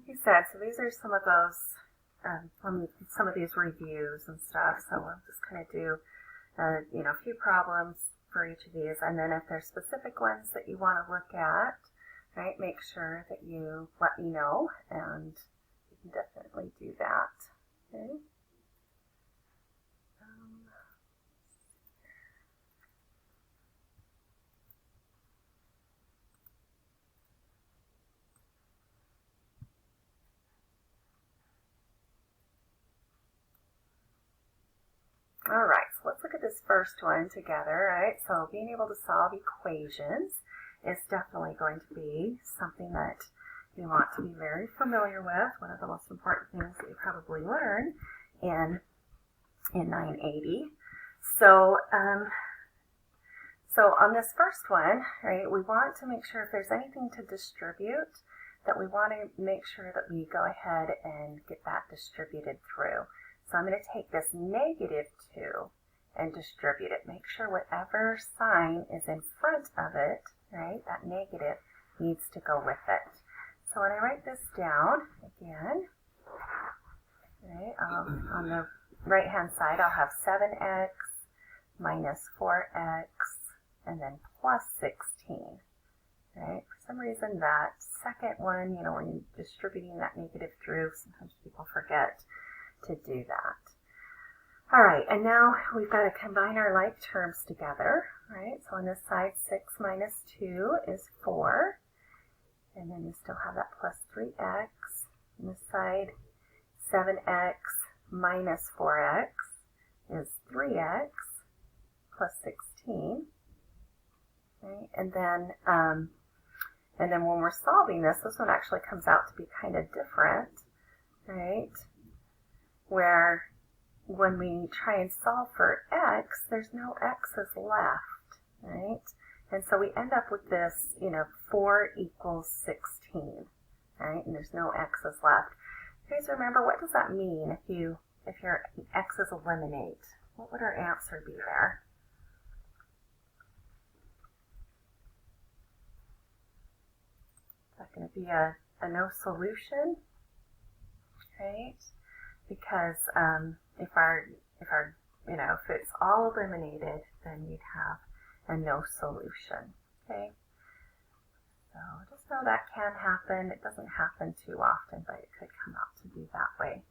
like you said, so these are some of those, some of these reviews and stuff. So we'll just kind of do, a few problems for each of these, and then if there's specific ones that you want to look at, right, make sure that you let me know, and you can definitely do that. Okay. All right, so let's look at this first one together, right? So being able to solve equations is definitely going to be something that you want to be very familiar with, one of the most important things that you probably learn in 980. So, so on this first one, right, we want to make sure if there's anything to distribute, that we want to make sure that we go ahead and get that distributed through. So I'm going to take this -2 and distribute it. Make sure whatever sign is in front of it, right, that negative needs to go with it. So when I write this down, again, right, on the right-hand side, I'll have 7x minus 4x and then plus 16. Right? For some reason, that second one, when you're distributing that negative through, sometimes people forget to do that. All right, and now we've got to combine our like terms together, right? So on this side, 6 minus 2 is 4, and then you still have that plus 3x. On this side, 7x minus 4x is 3x plus 16, right? And then when we're solving this one actually comes out to be kind of different, right? Where when we try and solve for x, there's no x's left, right? And so we end up with this, 4 equals 16, right? And there's no x's left. You guys remember, what does that mean if your x's eliminate? What would our answer be there? Is that going to be a no solution, right? Because if it's all eliminated, then you'd have a no solution. Okay, so just know that can happen. It doesn't happen too often, but it could come out to be that way.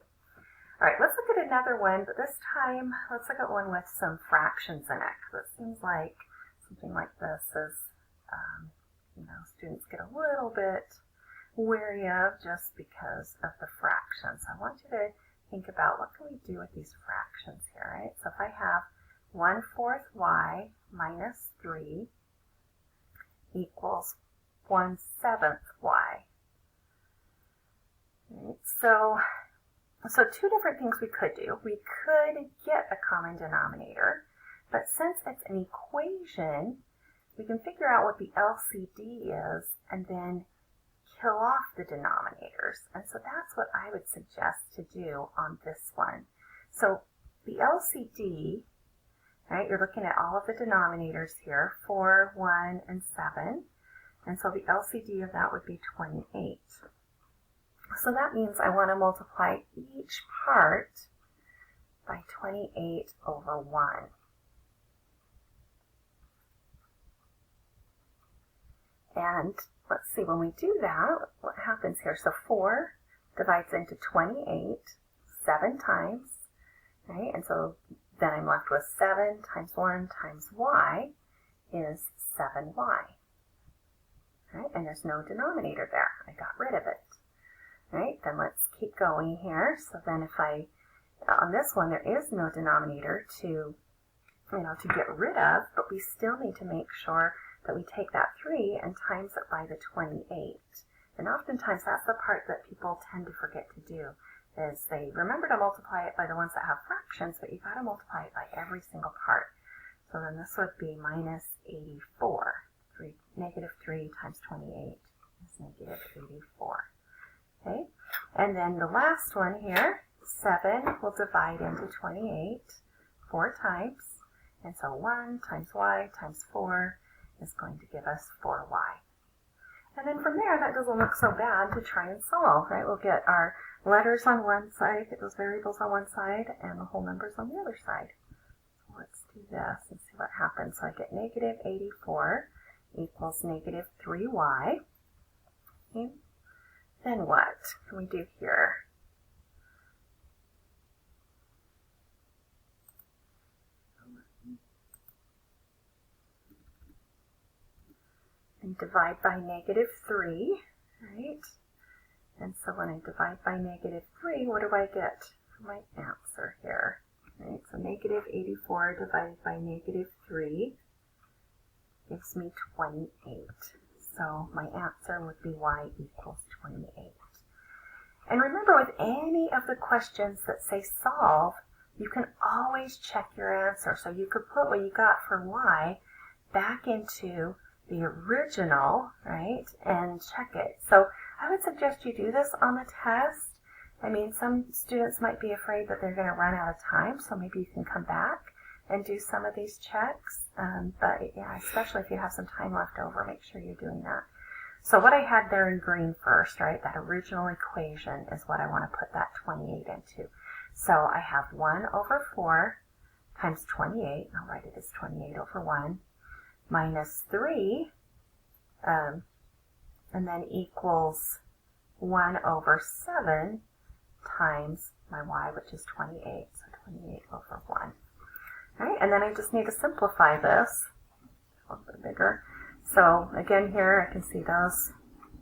All right, let's look at another one, but this time let's look at one with some fractions in it, because it seems like something like this is, students get a little bit wary of just because of the fractions. I want you to think about what can we do with these fractions here, right? So if I have 1/4 y minus 3 equals 1/7 y. Right? So two different things we could do. We could get a common denominator, but since it's an equation, we can figure out what the LCD is and then kill off the denominators. And so that's what I would suggest to do on this one. So the LCD, right, you're looking at all of the denominators here, 4, 1, and 7. And so the LCD of that would be 28. So that means I want to multiply each part by 28 over 1. And let's see, when we do that, what happens here? So 4 divides into 28 7 times, right? And so then I'm left with 7 times 1 times y is 7y, right? And there's no denominator there. I got rid of it, right? Then let's keep going here. So then if on this one, there is no denominator to get rid of, but we still need to make sure that we take that 3 and times it by the 28. And oftentimes that's the part that people tend to forget to do, is they remember to multiply it by the ones that have fractions, but you've got to multiply it by every single part. So then this would be minus 84. Negative 3 times 28 is negative 84. Okay, and then the last one here, 7 will divide into 28 4 times. And so 1 times y times 4 is going to give us 4y. And then from there, that doesn't look so bad to try and solve, right? We'll get our letters on one side, get those variables on one side, and the whole numbers on the other side. So let's do this and see what happens. So I get negative 84 equals negative 3y. Okay. Then what can we do here? And divide by negative 3, right? And so when I divide by negative 3, what do I get for my answer here? Right? So negative 84 divided by negative 3 gives me 28. So my answer would be y equals 28. And remember, with any of the questions that say solve, you can always check your answer. So you could put what you got for y back into the original, right, and check it. So I would suggest you do this on the test. I mean, some students might be afraid that they're going to run out of time, so maybe you can come back and do some of these checks. But yeah, especially if you have some time left over, make sure you're doing that. So what I had there in green first, right, that original equation is what I want to put that 28 into. So I have 1 over 4 times 28, I'll write it as 28 over 1, minus 3, and then equals 1 over 7 times my y, which is 28, so 28 over 1. All right, and then I just need to simplify this a little bit bigger. So again here I can see those,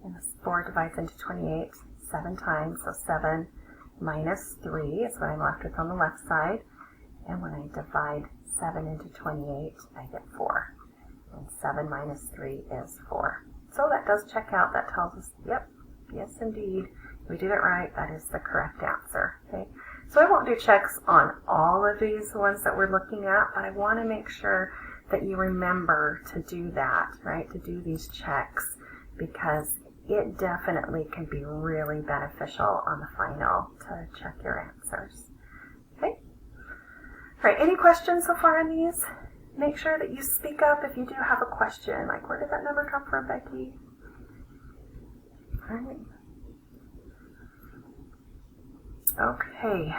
and this 4 divides into 28 7 times, so 7 minus 3 is what I'm left with on the left side, and when I divide 7 into 28 I get 4. And 7 minus 3 is 4. So that does check out. That tells us, yep, yes indeed, we did it right. That is the correct answer. Okay. So I won't do checks on all of these ones that we're looking at, but I want to make sure that you remember to do that, right, to do these checks, because it definitely can be really beneficial on the final to check your answers. Okay. All right, any questions so far on these? Make sure that you speak up if you do have a question. Like, where did that number come from, Becky? All right. Okay.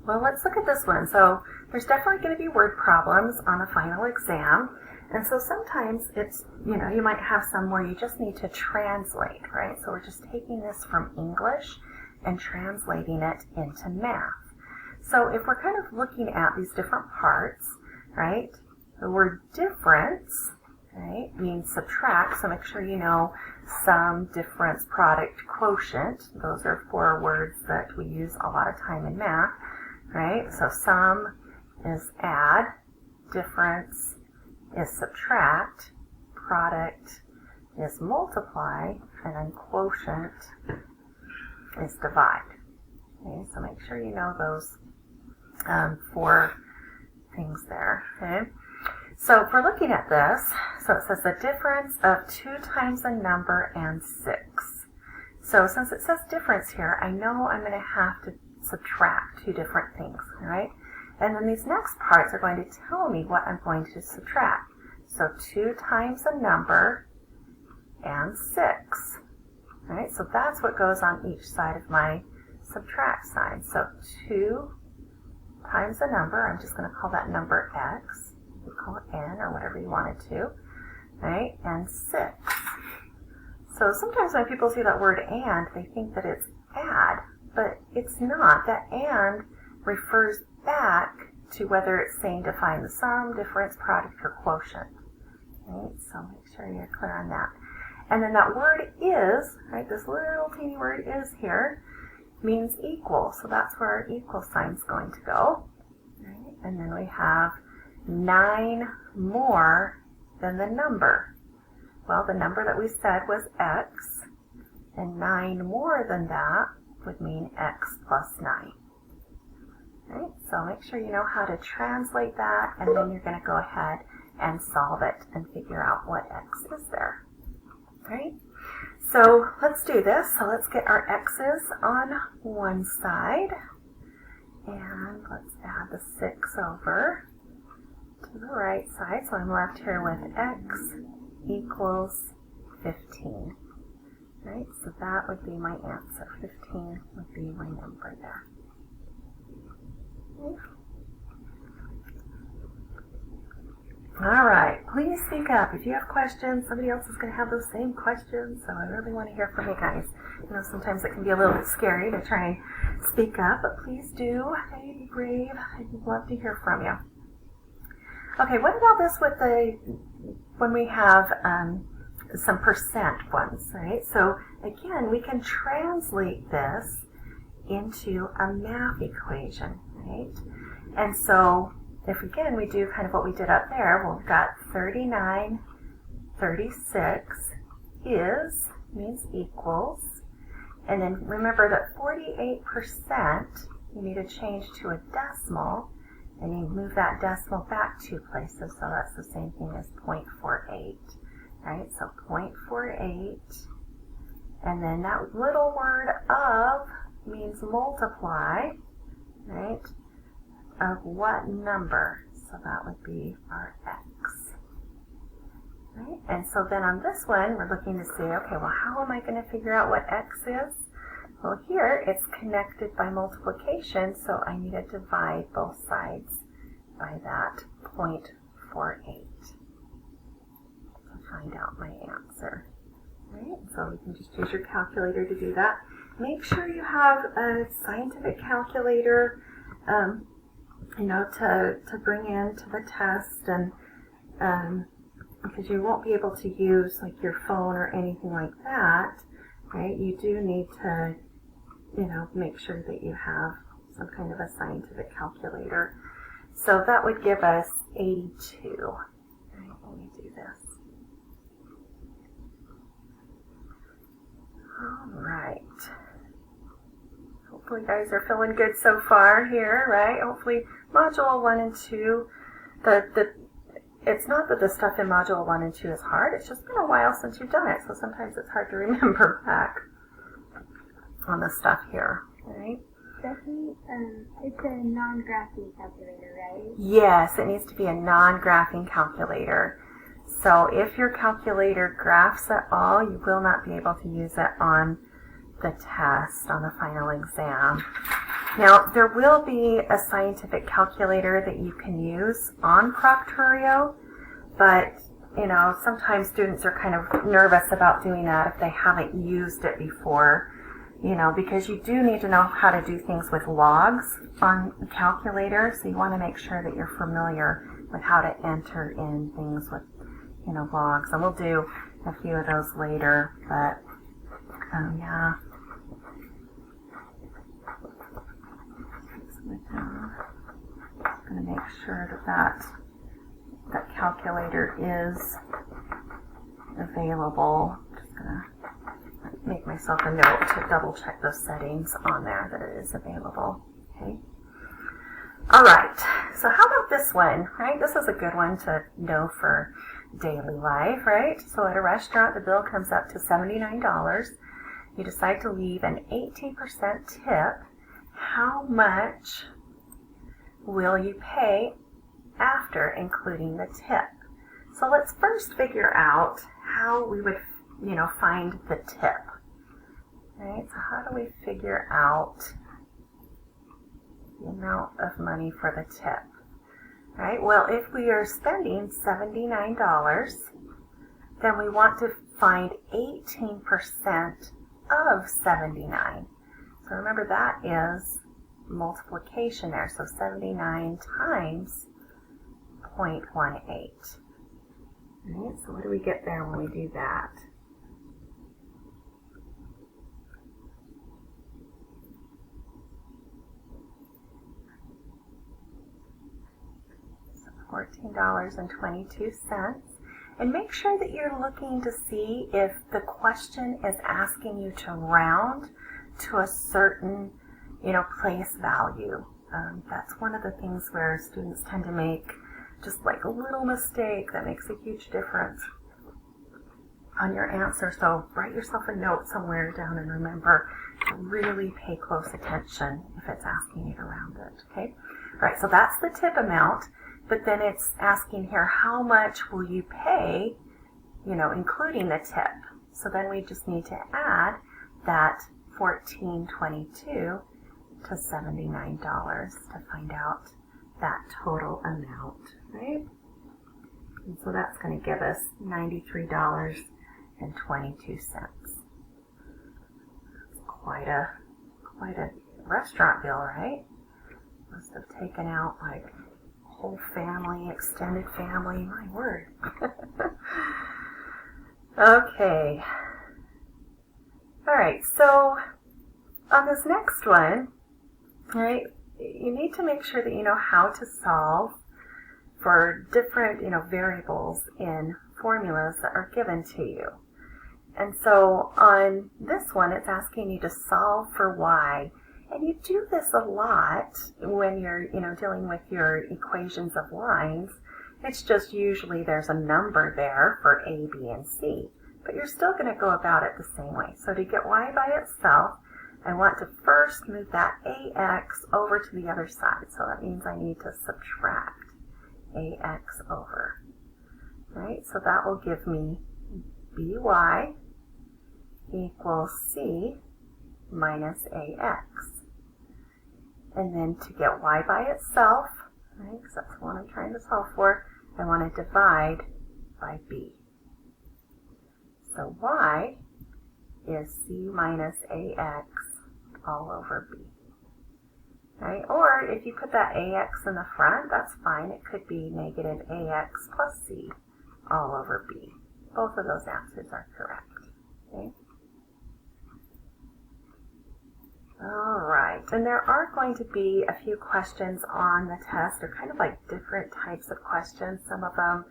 Well, let's look at this one. So there's definitely going to be word problems on the final exam. And so sometimes it's, you know, you might have some where you just need to translate, right? So we're just taking this from English and translating it into math. So if we're kind of looking at these different parts, right? The word difference, right, means subtract, so make sure you know sum, difference, product, quotient. Those are 4 words that we use a lot of time in math, right? So sum is add, difference is subtract, product is multiply, and then quotient is divide. Okay, so make sure you know those 4 things there, okay? So if we're looking at this, so it says the difference of 2 times a number and 6. So since it says difference here, I know I'm going to have to subtract 2 different things, all right? And then these next parts are going to tell me what I'm going to subtract. So 2 times a number and 6, all right? So that's what goes on each side of my subtract sign. So 2 times a number, I'm just going to call that number x, you call it n or whatever you want it to, right, and 6. So sometimes when people see that word and, they think that it's add, but it's not. That and refers back to whether it's saying to find the sum, difference, product, or quotient. Right, so make sure you're clear on that. And then that word is, right, this little teeny word is here, means equal, so that's where our equal sign is going to go. Right? And then we have 9 more than the number. Well, the number that we said was x, and 9 more than that would mean x plus 9. Right? So make sure you know how to translate that, and then you're going to go ahead and solve it and figure out what x is there. Right? So let's do this. So let's get our x's on one side, and let's add the 6 over to the right side. So I'm left here with x equals 15. Right, so that would be my answer. 15 would be my number there. Okay. All right, please speak up. If you have questions, somebody else is going to have those same questions, so I really want to hear from you guys. You know, sometimes it can be a little bit scary to try and speak up, but please do. Okay, be brave. I'd love to hear from you. Okay, what about this with when we have some percent ones, right? So again, we can translate this into a math equation, right? And so if again we do kind of what we did up there, well, we've got 39, 36 means equals, and then remember that 48% you need to change to a decimal, and you move that decimal back 2 places, so that's the same thing as 0.48, right? So 0.48, and then that little word of means multiply, right? Of what number? So that would be our x. Right? And so then on this one, we're looking to see, okay, well, how am I going to figure out what x is? Well, here it's connected by multiplication, so I need to divide both sides by that 0.48 to find out my answer. Right? So you can just use your calculator to do that. Make sure you have a scientific calculator you know, to bring into the test, and because you won't be able to use like your phone or anything like that, right? You do need to, you know, make sure that you have some kind of a scientific calculator. So that would give us 82. Right, let me do this. All right. Hopefully you guys are feeling good so far here, right? Hopefully Module 1 and 2, it's not that the stuff in Module 1 and 2 is hard, it's just been a while since you've done it, so sometimes it's hard to remember back on the stuff here, right? Stephanie, it's a non-graphing calculator, right? Yes, it needs to be a non-graphing calculator. So if your calculator graphs at all, you will not be able to use it on the test, on the final exam. Now, there will be a scientific calculator that you can use on Proctorio, but, you know, sometimes students are kind of nervous about doing that if they haven't used it before, you know, because you do need to know how to do things with logs on the calculator, so you want to make sure that you're familiar with how to enter in things with, you know, logs. And we'll do a few of those later, but, yeah. I'm going to make sure that calculator is available. I'm just going to make myself a note to double check those settings on there that it is available. Okay. All right. So how about this one? Right. This is a good one to know for daily life. Right. So at a restaurant, the bill comes up to $79. You decide to leave an 18% tip. How much will you pay after including the tip? So let's first figure out how we would, you know, find the tip. Right? So how do we figure out the amount of money for the tip? Right? Well, if we are spending $79, then we want to find 18% of 79. So remember, that is multiplication there. So 79 times 0.18. Right, so what do we get there when we do that? So $14.22. And make sure that you're looking to see if the question is asking you to round to a certain, you know, place value. That's one of the things where students tend to make just like a little mistake that makes a huge difference on your answer. So write yourself a note somewhere down and remember to really pay close attention if it's asking you to round it. Okay. All right. So that's the tip amount. But then it's asking here, how much will you pay, you know, including the tip? So then we just need to add that $14.22 to $79 to find out that total amount, right? And so that's going to give us $93.22. That's quite a restaurant bill, right? Must have taken out like whole family, extended family, my word. Okay. All right, so on this next one, right, you need to make sure that you know how to solve for different, variables in formulas that are given to you. And so on this one, it's asking you to solve for y. And you do this a lot when you're, dealing with your equations of lines. It's just usually there's a number there for a, b, and c. But you're still going to go about it the same way. So to get y by itself, I want to first move that ax over to the other side. So that means I need to subtract ax over. Right? So that will give me by equals c minus ax. And then to get y by itself, right, because that's the one I'm trying to solve for, I want to divide by b. So y is c minus ax all over b. Right? Or if you put that ax in the front, that's fine. It could be negative ax plus c all over b. Both of those answers are correct. Okay? All right, and there are going to be a few questions on the test. They're kind of like different types of questions. Some of them,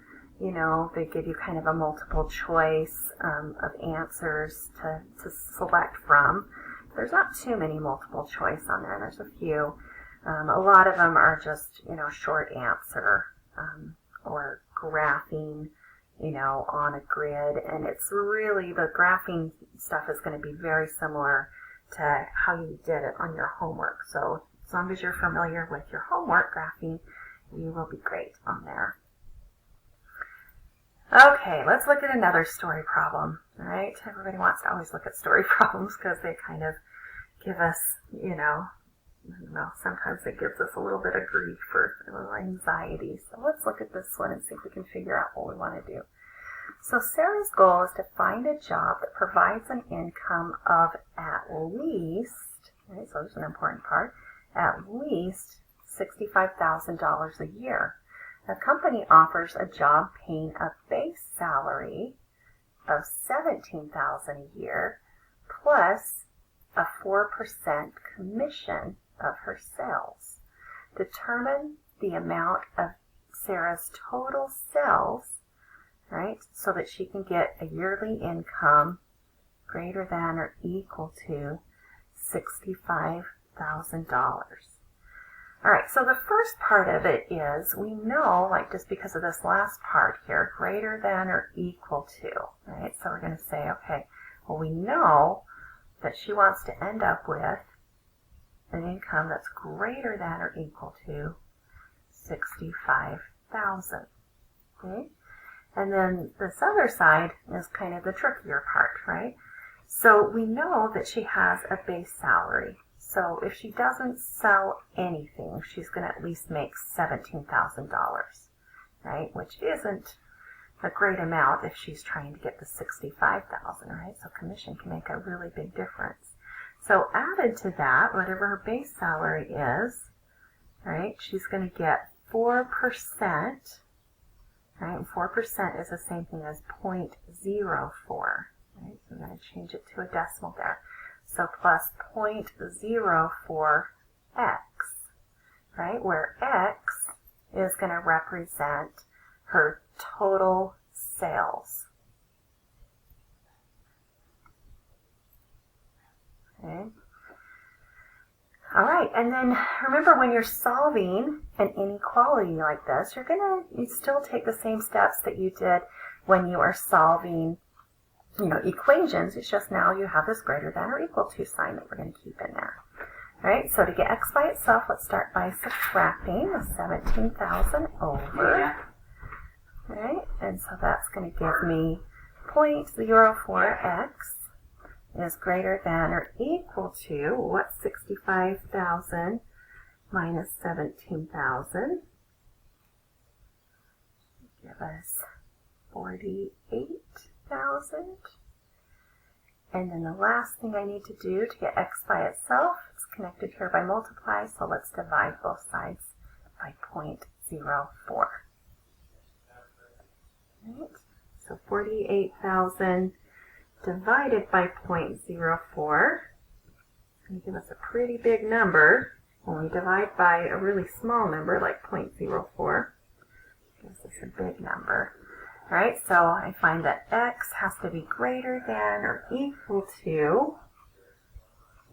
they give you kind of a multiple choice of answers to select from. There's not too many multiple choice on there. There's a few. A lot of them are just, short answer or graphing, on a grid. And it's really, the graphing stuff is going to be very similar to how you did it on your homework. So as long as you're familiar with your homework graphing, you will be great on there. Okay, let's look at another story problem. All right, everybody wants to always look at story problems because they kind of give us, sometimes it gives us a little bit of grief or a little anxiety. So let's look at this one and see if we can figure out what we want to do. So Sarah's goal is to find a job that provides an income of at least, right, so there's an important part, at least $65,000 a year. The company offers a job paying a base salary of $17,000 a year plus a 4% commission of her sales. Determine the amount of Sarah's total sales, right, so that she can get a yearly income greater than or equal to $65,000. All right, so the first part of it is we know, like just because of this last part here, greater than or equal to, right? So we're going to say, okay, well, we know that she wants to end up with an income that's greater than or equal to $65,000, okay? And then this other side is kind of the trickier part, right? So we know that she has a base salary. So if she doesn't sell anything, she's going to at least make $17,000, right? Which isn't a great amount if she's trying to get the $65,000, right? So commission can make a really big difference. So added to that, whatever her base salary is, right, she's going to get 4%, right? And 4% is the same thing as 0.04, right? So I'm going to change it to a decimal there. So plus 0.04x, right, where x is going to represent her total sales. Okay. All right, and then remember when you're solving an inequality like this, you still take the same steps that you did when you are solving equations. It's just now you have this greater than or equal to sign that we're going to keep in there. All right, so to get x by itself, let's start by subtracting the 17,000 over. All right, and so that's going to give me 0.04x is greater than or equal to, what's 65,000 minus 17,000? Give us 48,000. And then the last thing I need to do to get x by itself, it's connected here by multiply, so let's divide both sides by 0.04. Right? So 48,000 divided by 0.04 is going to give us a pretty big number. When we divide by a really small number like 0.04, gives us a big number. Right, so I find that x has to be greater than or equal to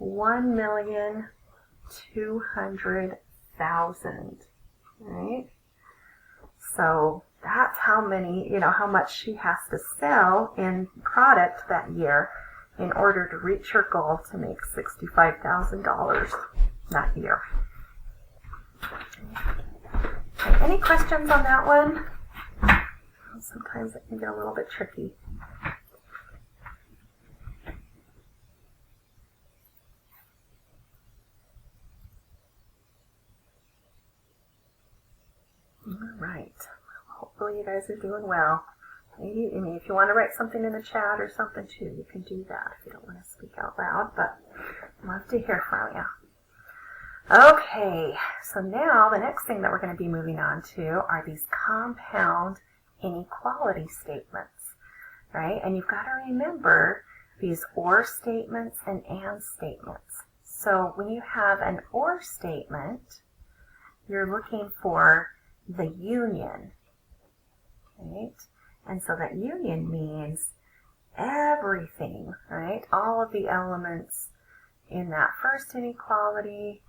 1,200,000. Right? So that's how many, how much she has to sell in product that year in order to reach her goal to make $65,000 that year. Okay, any questions on that one? Sometimes it can get a little bit tricky. All right. Hopefully you guys are doing well. Maybe, if you want to write something in the chat or something too, you can do that if you don't want to speak out loud, but I'd love to hear from you. Okay, so now the next thing that we're going to be moving on to are these compound inequality statements, right? And you've got to remember these or statements and statements. So when you have an or statement, you're looking for the union, right? And so that union means everything, right? All of the elements in that first inequality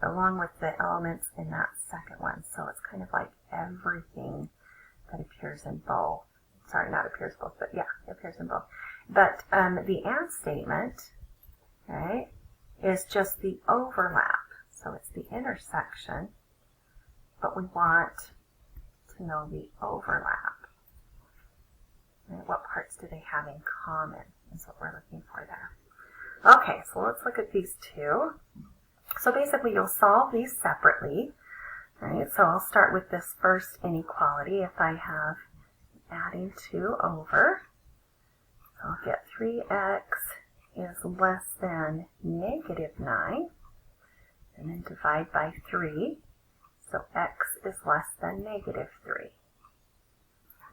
along with the elements in that second one. So it's kind of like everything that appears in both. Sorry, not appears both, but yeah, it appears in both. But the and statement, right, is just the overlap. So it's the intersection, but we want to know the overlap. Right? What parts do they have in common is what we're looking for there. Okay, so let's look at these two. So basically you'll solve these separately. Right, so I'll start with this first inequality. If I have adding 2 over, so I'll get 3x is less than -9, and then divide by 3, so x is less than -3.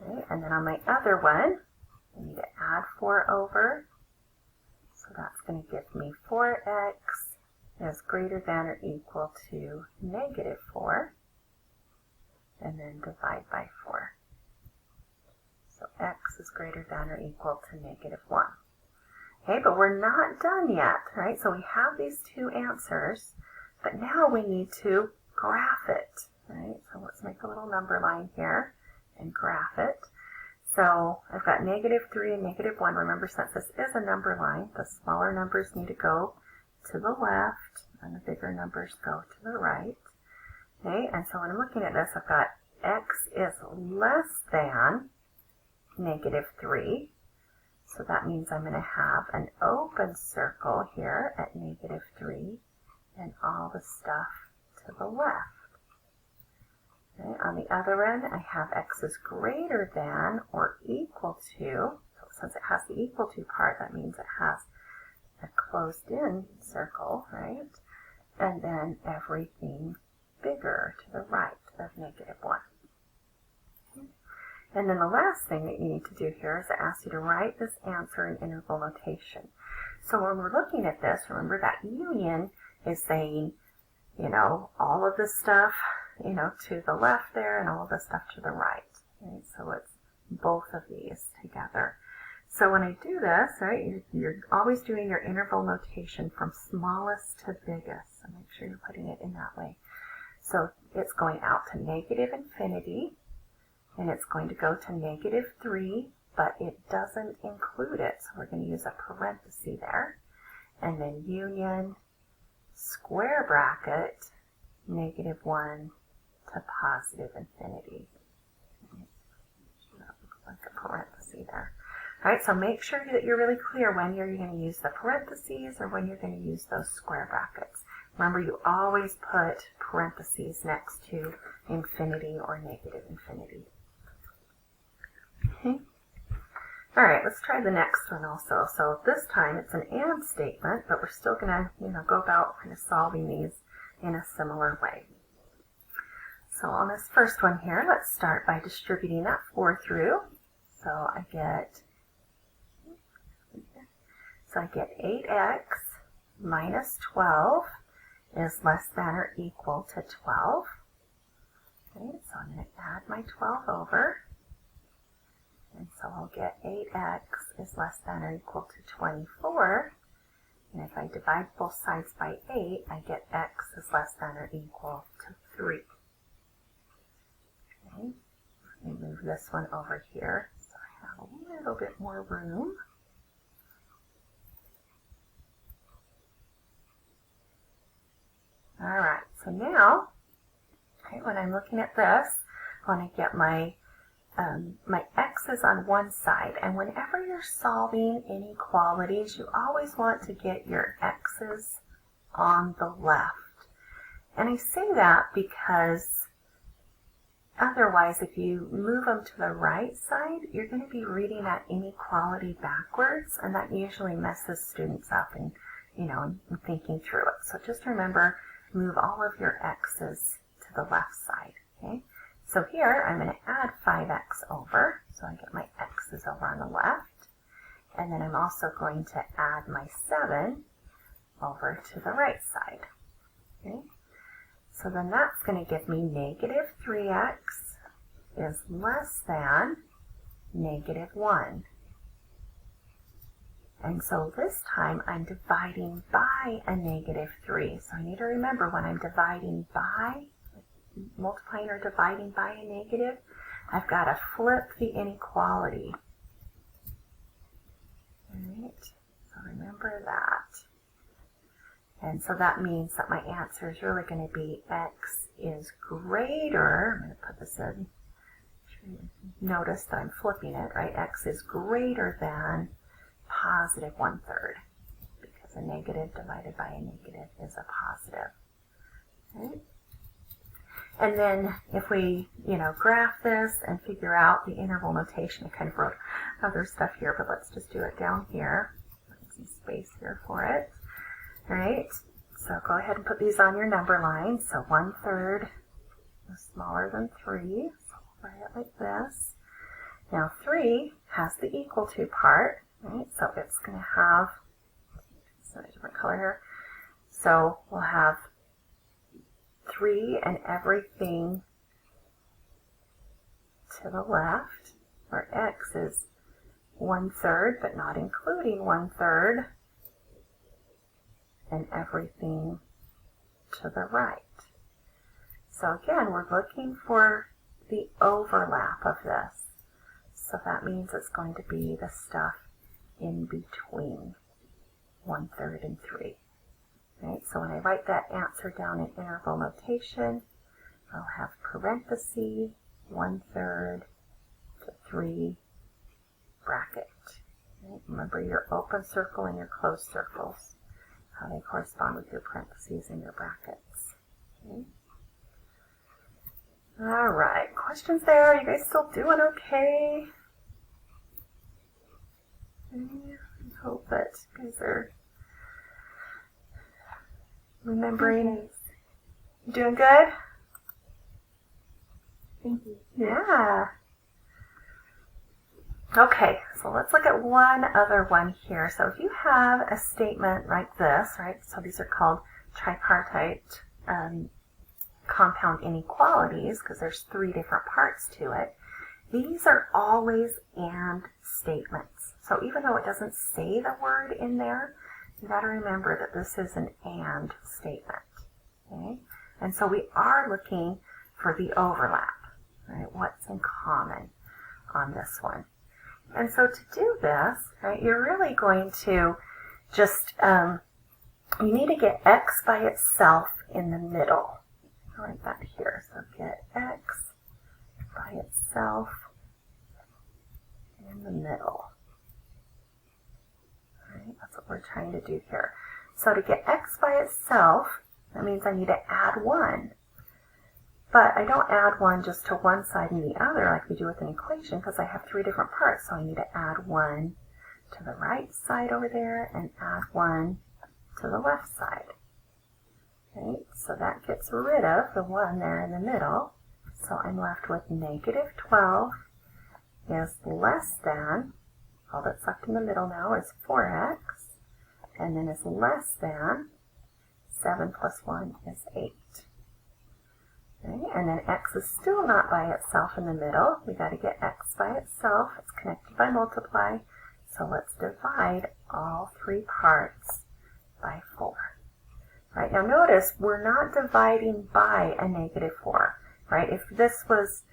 Okay, and then on my other one, I need to add 4 over, so that's going to give me 4x is greater than or equal to -4, and then divide by 4. So x is greater than or equal to -1. Okay, but we're not done yet, right? So we have these two answers, but now we need to graph it, right? So let's make a little number line here and graph it. So I've got -3 and -1. Remember, since this is a number line, the smaller numbers need to go to the left, and the bigger numbers go to the right. Okay, and so when I'm looking at this, I've got x is less than -3. So that means I'm going to have an open circle here at -3 and all the stuff to the left. Okay, on the other end, I have x is greater than or equal to, so since it has the equal to part, that means it has a closed in circle, right? And then everything bigger to the right of -1. And then the last thing that you need to do here is it asks you to write this answer in interval notation. So when we're looking at this, remember that union is saying, all of this stuff, to the left there and all of this stuff to the right. Right? So it's both of these together. So when I do this, right, you're always doing your interval notation from smallest to biggest. So make sure you're putting it in that way. So it's going out to -infinity, and it's going to go to -3, but it doesn't include it. So we're going to use a parenthesis there. And then union, square bracket, -1 to +infinity. That looks like a parenthesis see there. All right, so make sure that you're really clear when you're going to use the parentheses or when you're going to use those square brackets. Remember, you always put parentheses next to infinity or negative infinity. Okay. All right, let's try the next one also. So this time it's an and statement, but we're still going to, go about kind of solving these in a similar way. So on this first one here, let's start by distributing that 4 through. So I get 8x minus 12 is less than or equal to 12. Okay, so I'm going to add my 12 over. And so I'll get 8x is less than or equal to 24. And if I divide both sides by 8, I get x is less than or equal to 3. Okay, let me move this one over here so I have a little bit more room. All right, so now, when I'm looking at this, I want to get my x's on one side, and whenever you're solving inequalities, you always want to get your x's on the left. And I say that because otherwise, if you move them to the right side, you're going to be reading that inequality backwards, and that usually messes students up and thinking through it. So just remember, move all of your x's to the left side. Okay. So here, I'm going to add 5x over, so I get my x's over on the left. And then I'm also going to add my 7 over to the right side. Okay? So then that's going to give me negative 3x is less than negative 1. And so this time, I'm dividing by a negative 3. So I need to remember when I'm dividing by, multiplying or dividing by a negative, I've got to flip the inequality. All right, so remember that. And so that means that my answer is really going to be x is greater, I'm going to put this in, notice that I'm flipping it, right? X is greater than positive 1/3, because a negative divided by a negative is a positive. Okay? And then if we, graph this and figure out the interval notation, I kind of wrote other stuff here, but let's just do it down here. Put some space here for it. All right, so go ahead and put these on your number line. So 1/3 is smaller than 3, so we'll write it like this. Now 3 has the equal to part, right? So it's going to have, a different color here. So we'll have 3 and everything to the left, where x is 1/3, but not including 1/3, and everything to the right. So again, we're looking for the overlap of this. So that means it's going to be the stuff in between 1/3 and 3. Right, so when I write that answer down in interval notation, I'll have parenthesis 1/3 to 3 bracket. Right, remember your open circle and your closed circles, how they correspond with your parentheses and your brackets. Okay. All right, questions there? Are you guys still doing okay? Okay. I hope that you guys are remembering. Doing good? Thank you. Yeah. Okay, so let's look at one other one here. So if you have a statement like this, right, so these are called tripartite compound inequalities because there's 3 different parts to it. These are always and statements. So even though it doesn't say the word in there, you got to remember that this is an and statement. Okay? And so we are looking for the overlap, right? What's in common on this one. And so to do this, right, you're really going to just, you need to get x by itself in the middle. I'll write that here. So get x by itself in in the middle. Right, that's what we're trying to do here. So to get x by itself, that means I need to add 1. But I don't add 1 just to one side and the other like we do with an equation, because I have 3 different parts. So I need to add 1 to the right side over there and add 1 to the left side. Right, so that gets rid of the 1 there in the middle. So I'm left with negative 12 is less than, all that's left in the middle now is 4x, and then is less than 7 plus 1 is 8. Okay, and then x is still not by itself in the middle. We got to get x by itself. It's connected by multiply. So let's divide all 3 parts by 4. Right, now notice we're not dividing by a negative 4. Right, if this was,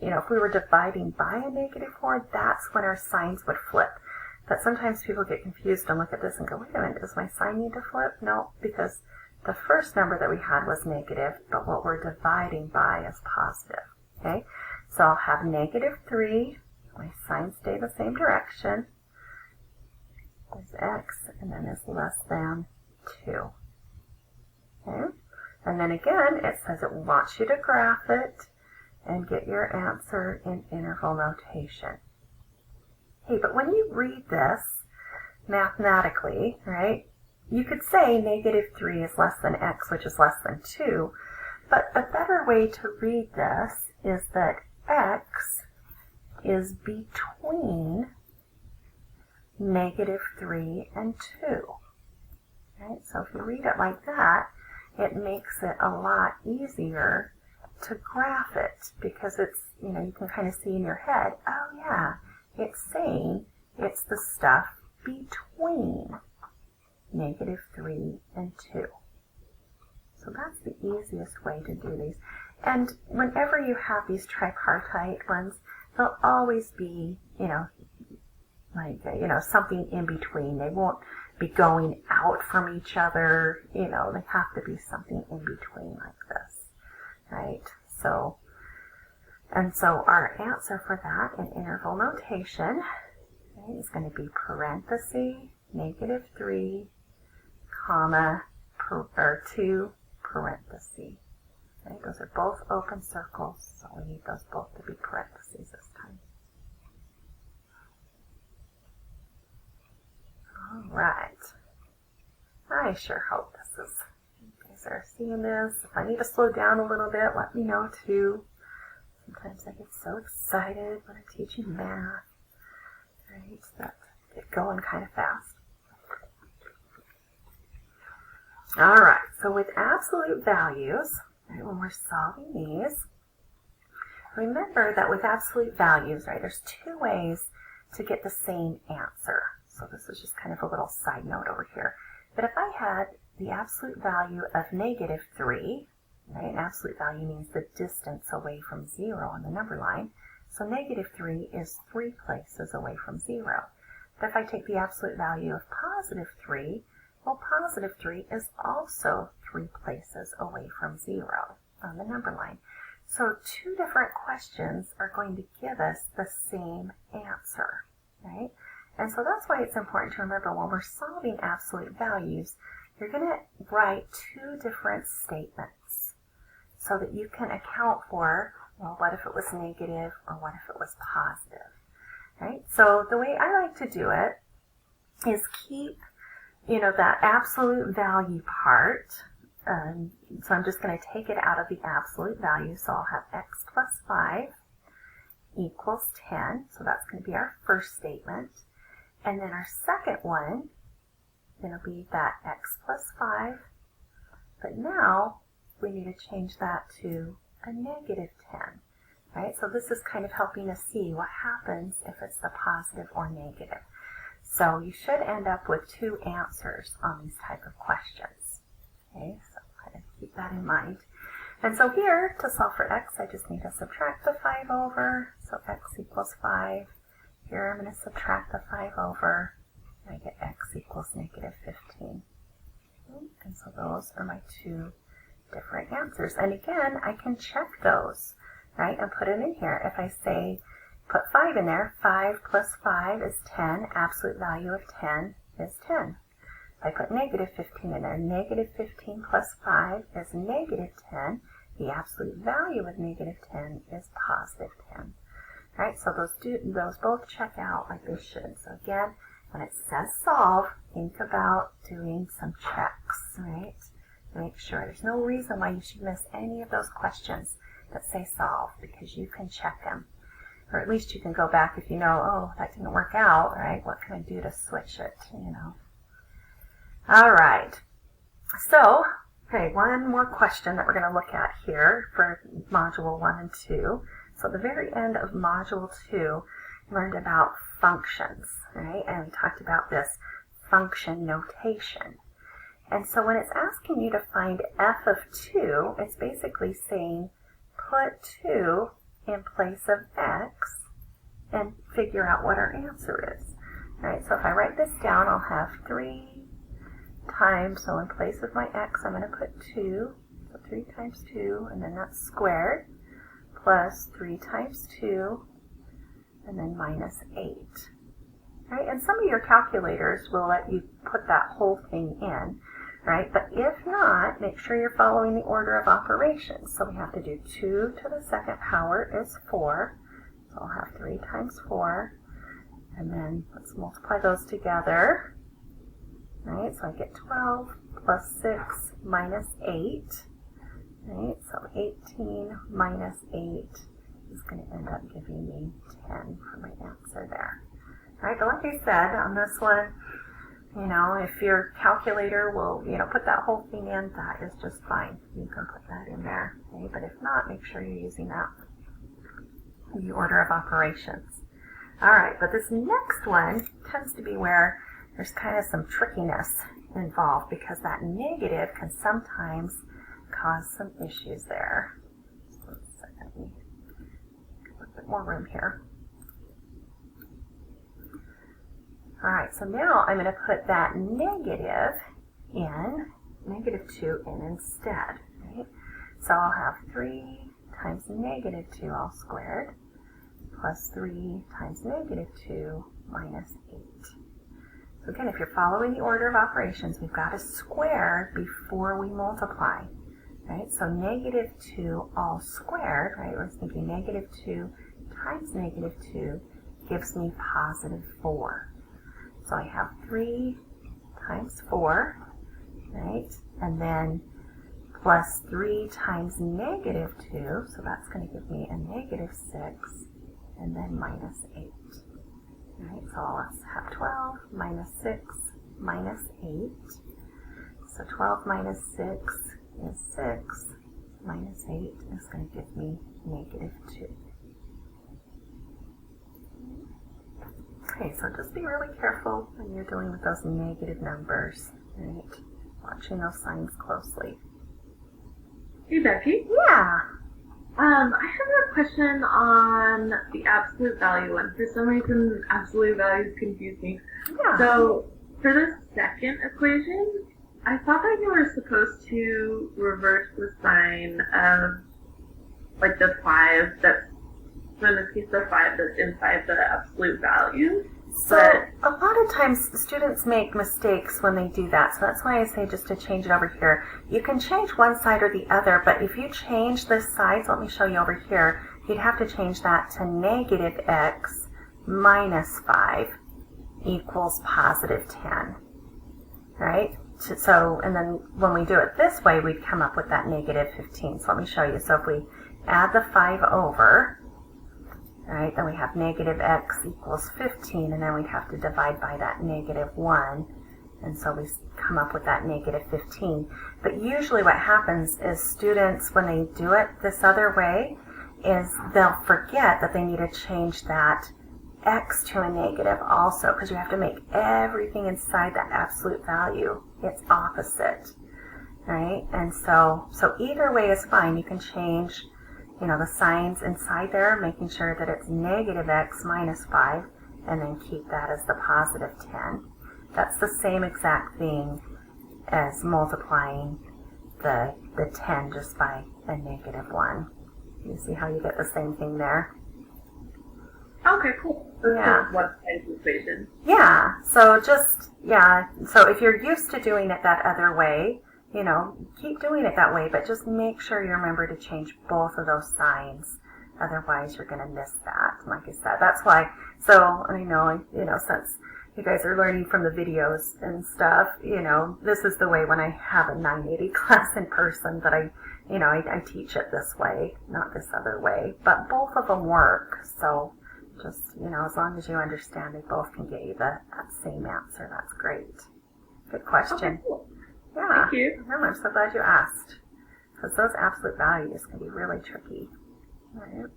if we were dividing by a negative 4, that's when our signs would flip. But sometimes people get confused and look at this and go, wait a minute, does my sign need to flip? No, because the first number that we had was negative, but what we're dividing by is positive. Okay, so I'll have negative 3, my signs stay the same direction, is x, and then is less than 2. Okay, and then again, it says it wants you to graph it and get your answer in interval notation. Hey, but when you read this mathematically, right, you could say negative 3 is less than x, which is less than 2, but a better way to read this is that x is between negative 3 and 2. Right? So if you read it like that, it makes it a lot easier to graph it, because it's, you can kind of see in your head, oh yeah, it's saying it's the stuff between negative 3 and 2. So that's the easiest way to do these. And whenever you have these tripartite ones, they'll always be, something in between. They won't be going out from each other. They have to be something in between like this, right? So our answer for that in interval notation, right, is going to be parenthesis, negative 3, comma, 2, parenthesis. Right? Those are both open circles, so we need those both to be parentheses this time. All right. I sure hope you guys are seeing this. If I need to slow down a little bit, let me know too. Sometimes I get so excited when I'm teaching math, right, that I get going kind of fast. All right, so with absolute values, right, when we're solving these, remember that with absolute values, right, there's 2 ways to get the same answer. So this is just kind of a little side note over here. But if I had the absolute value of negative 3, right, and absolute value means the distance away from 0 on the number line, so negative 3 is 3 places away from 0. But if I take the absolute value of positive 3, well, positive 3 is also 3 places away from 0 on the number line. So 2 different questions are going to give us the same answer, right? And so that's why it's important to remember when we're solving absolute values, you're going to write 2 different statements so that you can account for, well, what if it was negative or what if it was positive, right? So the way I like to do it is keep, that absolute value part. So I'm just going to take it out of the absolute value. So I'll have x plus 5 equals 10. So that's going to be our first statement. And then our second one, it'll be that x plus 5. But now we need to change that to a negative 10. Right? So this is kind of helping us see what happens if it's the positive or negative. So you should end up with 2 answers on these type of questions. Okay, so kind of keep that in mind. And so here, to solve for x, I just need to subtract the 5 over. So x equals 5. Here I'm going to subtract the 5 over. And I get x equals negative 15. And so those are my 2 different answers. And again, I can check those, right, and put them in here. If I say put 5 in there. 5 plus 5 is 10. Absolute value of 10 is 10. I put negative 15 in there. Negative 15 plus 5 is negative 10. The absolute value of negative 10 is positive 10. All right, so those both check out like they should. So again, when it says solve, think about doing some checks, right? To make sure there's no reason why you should miss any of those questions that say solve, because you can check them. Or at least you can go back if you know, oh, that didn't work out, right? What can I do to switch it, you know? All right. So, okay, one more question that we're going to look at here for Module 1 and 2. So at the very end of Module 2, we learned about functions, right? And we talked about this function notation. And so when it's asking you to find f of 2, it's basically saying put 2 in place of x and figure out what our answer is. All right, so if I write this down, I'll have 3 times, so in place of my x, I'm going to put 2. So 3 times 2, and then that's squared, plus 3 times 2, and then minus 8. Right? And some of your calculators will let you put that whole thing in, right? But if not, make sure you're following the order of operations. So we have to do 2 to the second power is 4. So I'll have 3 times 4, and then let's multiply those together. Right? So I get 12 plus 6 minus 8. Right? So 18 minus 8 is going to end up giving me 10 for my answer there. All right, but like I said, on this one, you know, if your calculator will, you know, put that whole thing in, that is just fine. You can put that in there. Okay? But if not, make sure you're using that in the order of operations. All right, but this next one tends to be where there's kind of some trickiness involved, because that negative can sometimes cause some issues there. Just one second, let me get a little bit more room here. All right, so now I'm going to put that negative 2 in instead. Right? So I'll have 3 times negative 2 all squared, plus 3 times negative 2 minus 8. So again, if you're following the order of operations, we've got to square before we multiply. Right? So negative 2 all squared, right? We're thinking negative 2 times negative 2 gives me positive 4. So I have 3 times 4, right? And then plus 3 times negative 2, so that's going to give me a negative 6, and then minus 8. Right? So I'll have 12 minus 6 minus 8. So 12 minus 6 is 6, minus 8 is going to give me negative 2. Okay, so just be really careful when you're dealing with those negative numbers, right? Watching those signs closely. Hey, Becky. Yeah. I have a question on the absolute value one. For some reason, absolute values confuse me. Yeah. So, for the second equation, I thought that you were supposed to reverse the sign of, like, the 5 that's, so in this case, the 5 that's inside the absolute value. So a lot of times students make mistakes when they do that. So that's why I say just to change it over here. You can change one side or the other, but if you change this side, so let me show you over here, you'd have to change that to negative x minus 5 equals positive 10. Right? So, and then when we do it this way, we'd come up with that negative 15. So let me show you. So if we add the 5 over, right, then we have negative x equals 15, and then we'd have to divide by that negative 1, and so we come up with that negative 15. But usually what happens is students, when they do it this other way, is they'll forget that they need to change that x to a negative also, because you have to make everything inside that absolute value its opposite, right? And so either way is fine. You can change, you know, the signs inside there, making sure that it's negative x minus 5, and then keep that as the positive 10. That's the same exact thing as multiplying the 10 just by a negative 1. You see how you get the same thing there? Okay, cool. So it's Yeah. just one type of equation. Yeah, so so if you're used to doing it that other way, keep doing it that way, but just make sure you remember to change both of those signs. Otherwise, you're going to miss that. Like I said, that's why, so I know, since you guys are learning from the videos and stuff, this is the way when I have a 980 class in person that I teach it this way, not this other way, but both of them work. So just, as long as you understand they both can get you that same answer, that's great. Good question. Okay, cool. Yeah. Thank you. No, I'm so glad you asked. Because those absolute values can be really tricky. All right.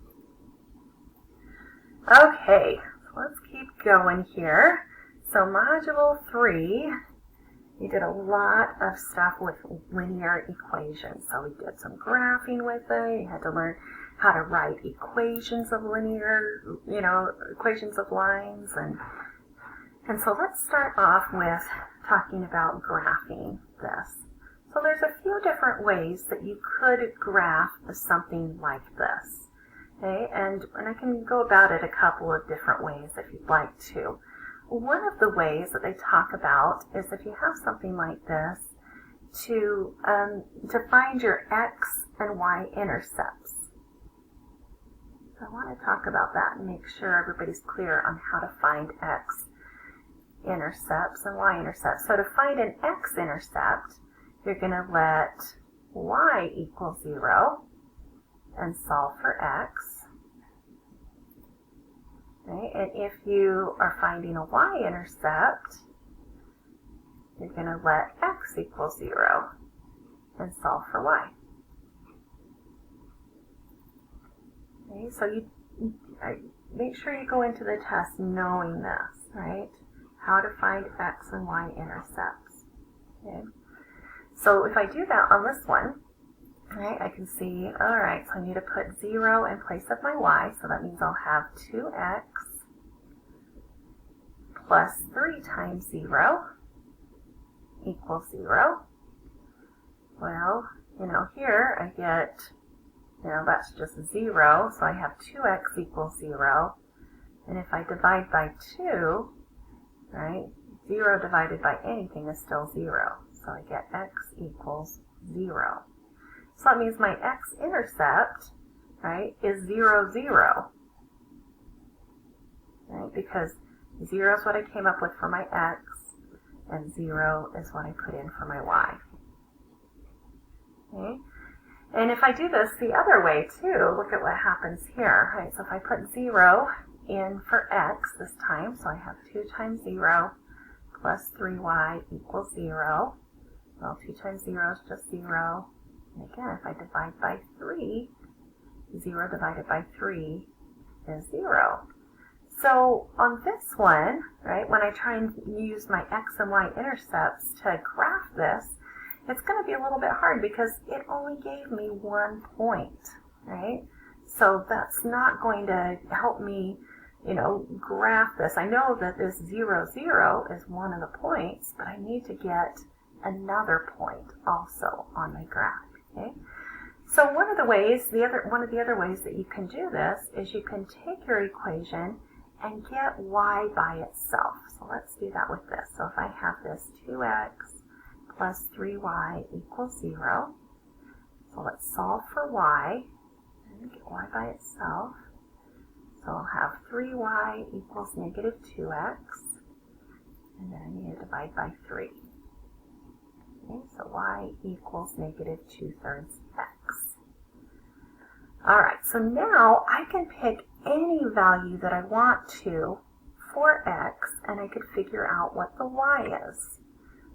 Okay, so let's keep going here. So module 3, we did a lot of stuff with linear equations. So we did some graphing with it. You had to learn how to write equations of linear, equations of lines. And so let's start off with talking about graphing this. So there's a few different ways that you could graph something like this. Okay, and I can go about it a couple of different ways if you'd like to. One of the ways that they talk about is if you have something like this, to find your X and Y intercepts. So I want to talk about that and make sure everybody's clear on how to find X intercepts and Y intercepts. So to find an X intercept, you're going to let Y equal 0 and solve for X. Okay, and if you are finding a Y-intercept, you're going to let X equal 0 and solve for Y. Okay, so make sure you go into the test knowing this, right? How to find X and Y intercepts. Okay. So if I do that on this one, right, I can see, all right, so I need to put 0 in place of my Y, so that means I'll have 2x plus 3 times 0 equals 0. Well, here I get, that's just 0, so I have 2x equals 0. And if I divide by 2, right, 0 divided by anything is still 0. So I get x equals 0. So that means my x-intercept, right, is 0, 0. Right, because 0 is what I came up with for my x, and 0 is what I put in for my y. Okay? And if I do this the other way too, look at what happens here. Right? So if I put 0 in for x this time, so I have 2 times 0 plus 3y equals 0. Well, 2 times 0 is just 0. And again, if I divide by 3, 0 divided by 3 is 0. So on this one, right, when I try and use my x and y intercepts to graph this, it's going to be a little bit hard because it only gave me 1 point, right? So that's not going to help me, graph this. I know that this 0, 0 is one of the points, but I need to get another point also on my graph, okay? So one of the other ways that you can do this is you can take your equation and get y by itself. So let's do that with this. So if I have this 2x plus 3y equals 0, so let's solve for y and get y by itself. So I'll have 3y equals negative 2x, and then I need to divide by 3. Okay, so y equals negative 2/3 x. Alright, so now I can pick any value that I want to for x, and I could figure out what the y is.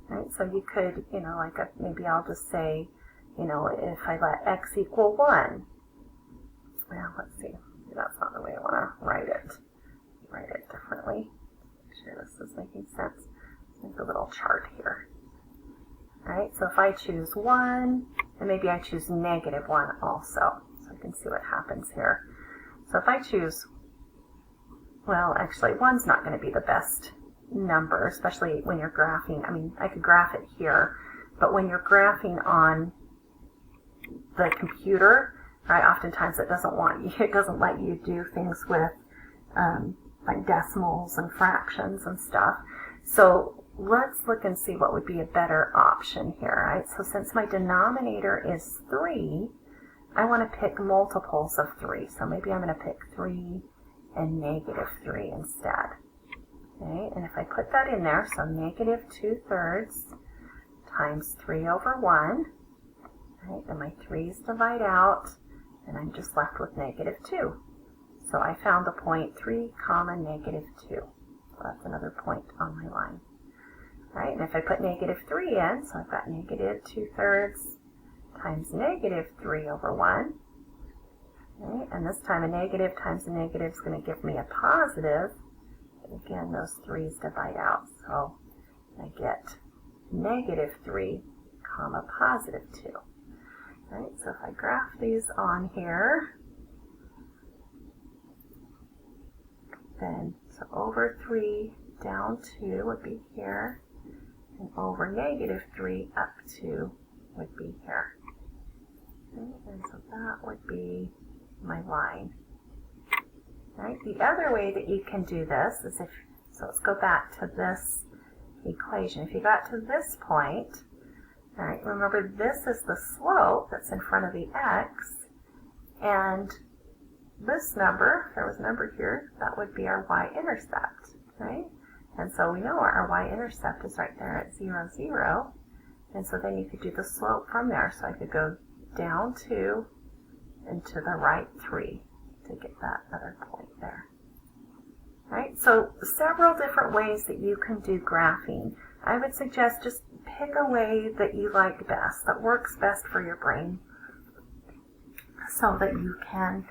Right, so you could, maybe I'll just say, if I let x equal 1. Well, let's see. That's not the way I want to write it. Write it differently. Make sure this is making sense. Let's make a little chart here. Alright, so if I choose 1, and maybe I choose negative 1 also, so I can see what happens here. So if I choose, well, actually 1's not going to be the best number, especially when you're graphing. I mean, I could graph it here, but when you're graphing on the computer, right, oftentimes it doesn't let you do things with like decimals and fractions and stuff. So let's look and see what would be a better option here, right? So since my denominator is 3, I want to pick multiples of 3. So maybe I'm going to pick 3 and negative 3 instead. Okay, and if I put that in there, so negative 2/3 times 3 over 1, right, then my 3's divide out, and I'm just left with negative 2. So I found the point 3 comma negative 2. So that's another point on my line. Right, and if I put negative 3 in, so I've got negative 2/3 times negative 3 over 1. Okay, and this time a negative times a negative is going to give me a positive. And again, those 3's divide out, so I get negative 3 comma positive 2. Right, so if I graph these on here, then so over 3 down 2 would be here, and over negative 3 up 2 would be here. Okay, and so that would be my line. Right, the other way that you can do this is if, so let's go back to this equation. If you got to this point, all right, remember this is the slope that's in front of the x, and this number, if there was a number here, that would be our y-intercept, right? And so we know our y-intercept is right there at 0, 0, and so then you could do the slope from there. So I could go down 2 and to the right 3 to get that other point there. Right, so several different ways that you can do graphing. I would suggest just pick a way that you like best, that works best for your brain, so that you can,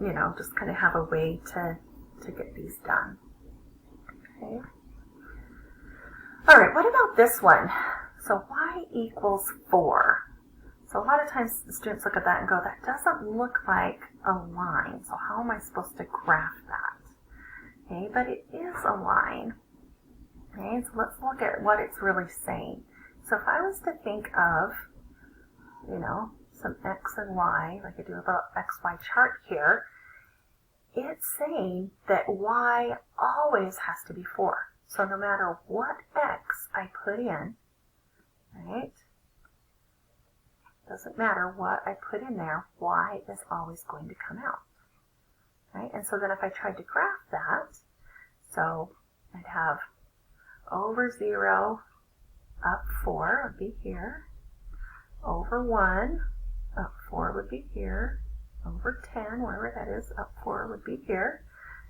you know, just kind of have a way to get these done. Okay. All right, what about this one? So y equals 4. So a lot of times students look at that and go, that doesn't look like a line, so how am I supposed to graph that? Okay, but it is a line. Okay, so let's look at what it's really saying. So if I was to think of, you know, some x and y, like I do about xy chart here, it's saying that y always has to be 4. So no matter what x I put in, right, doesn't matter what I put in there, y is always going to come out. Right? And so then if I tried to graph that, so I'd have over 0 up 4 would be here, over 1 up 4 would be here, over 10, wherever that is, up 4 would be here.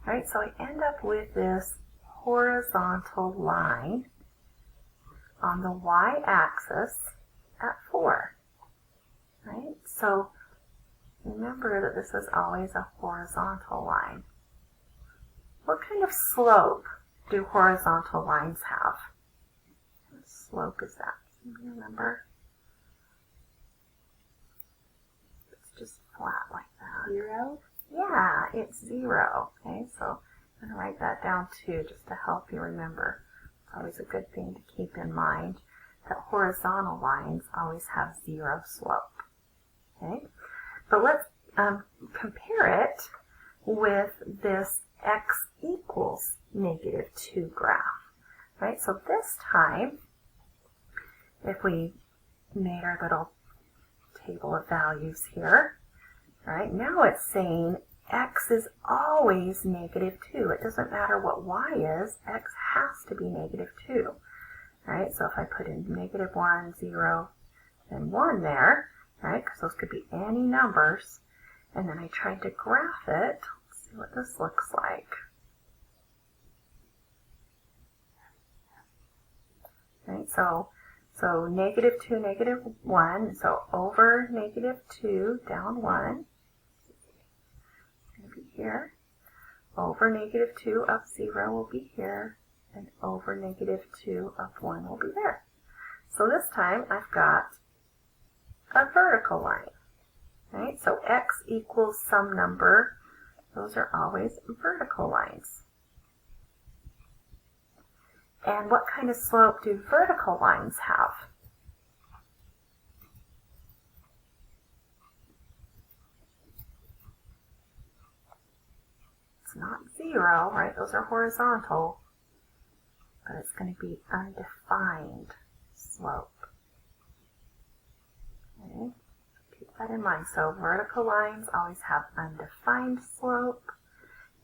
Right? So I end up with this horizontal line on the y-axis at 4. Right? So remember that this is always a horizontal line. What kind of slope do horizontal lines have? What slope is that? Anybody remember? It's just flat like that. 0? Yeah, it's 0. Okay, so I'm going to write that down too, just to help you remember. It's always a good thing to keep in mind that horizontal lines always have 0 slope. Okay, but let's compare it with this x equals negative 2 graph. Right, so this time, if we made our little table of values here, right, now it's saying x is always negative 2. It doesn't matter what y is, x has to be negative 2. Right, so if I put in negative 1, 0, and 1 there, right, because those could be any numbers, and then I tried to graph it, let's see what this looks like. Right, so negative 2, negative 1, so over negative 2, down 1, it's going to be here. Over negative 2, up 0 will be here, and over negative 2, up 1 will be there. So this time I've got a vertical line. Right, so x equals some number. Those are always vertical lines. And what kind of slope do vertical lines have? It's not 0, right? Those are horizontal, but it's going to be undefined slope. Okay, keep that in mind. So vertical lines always have undefined slope,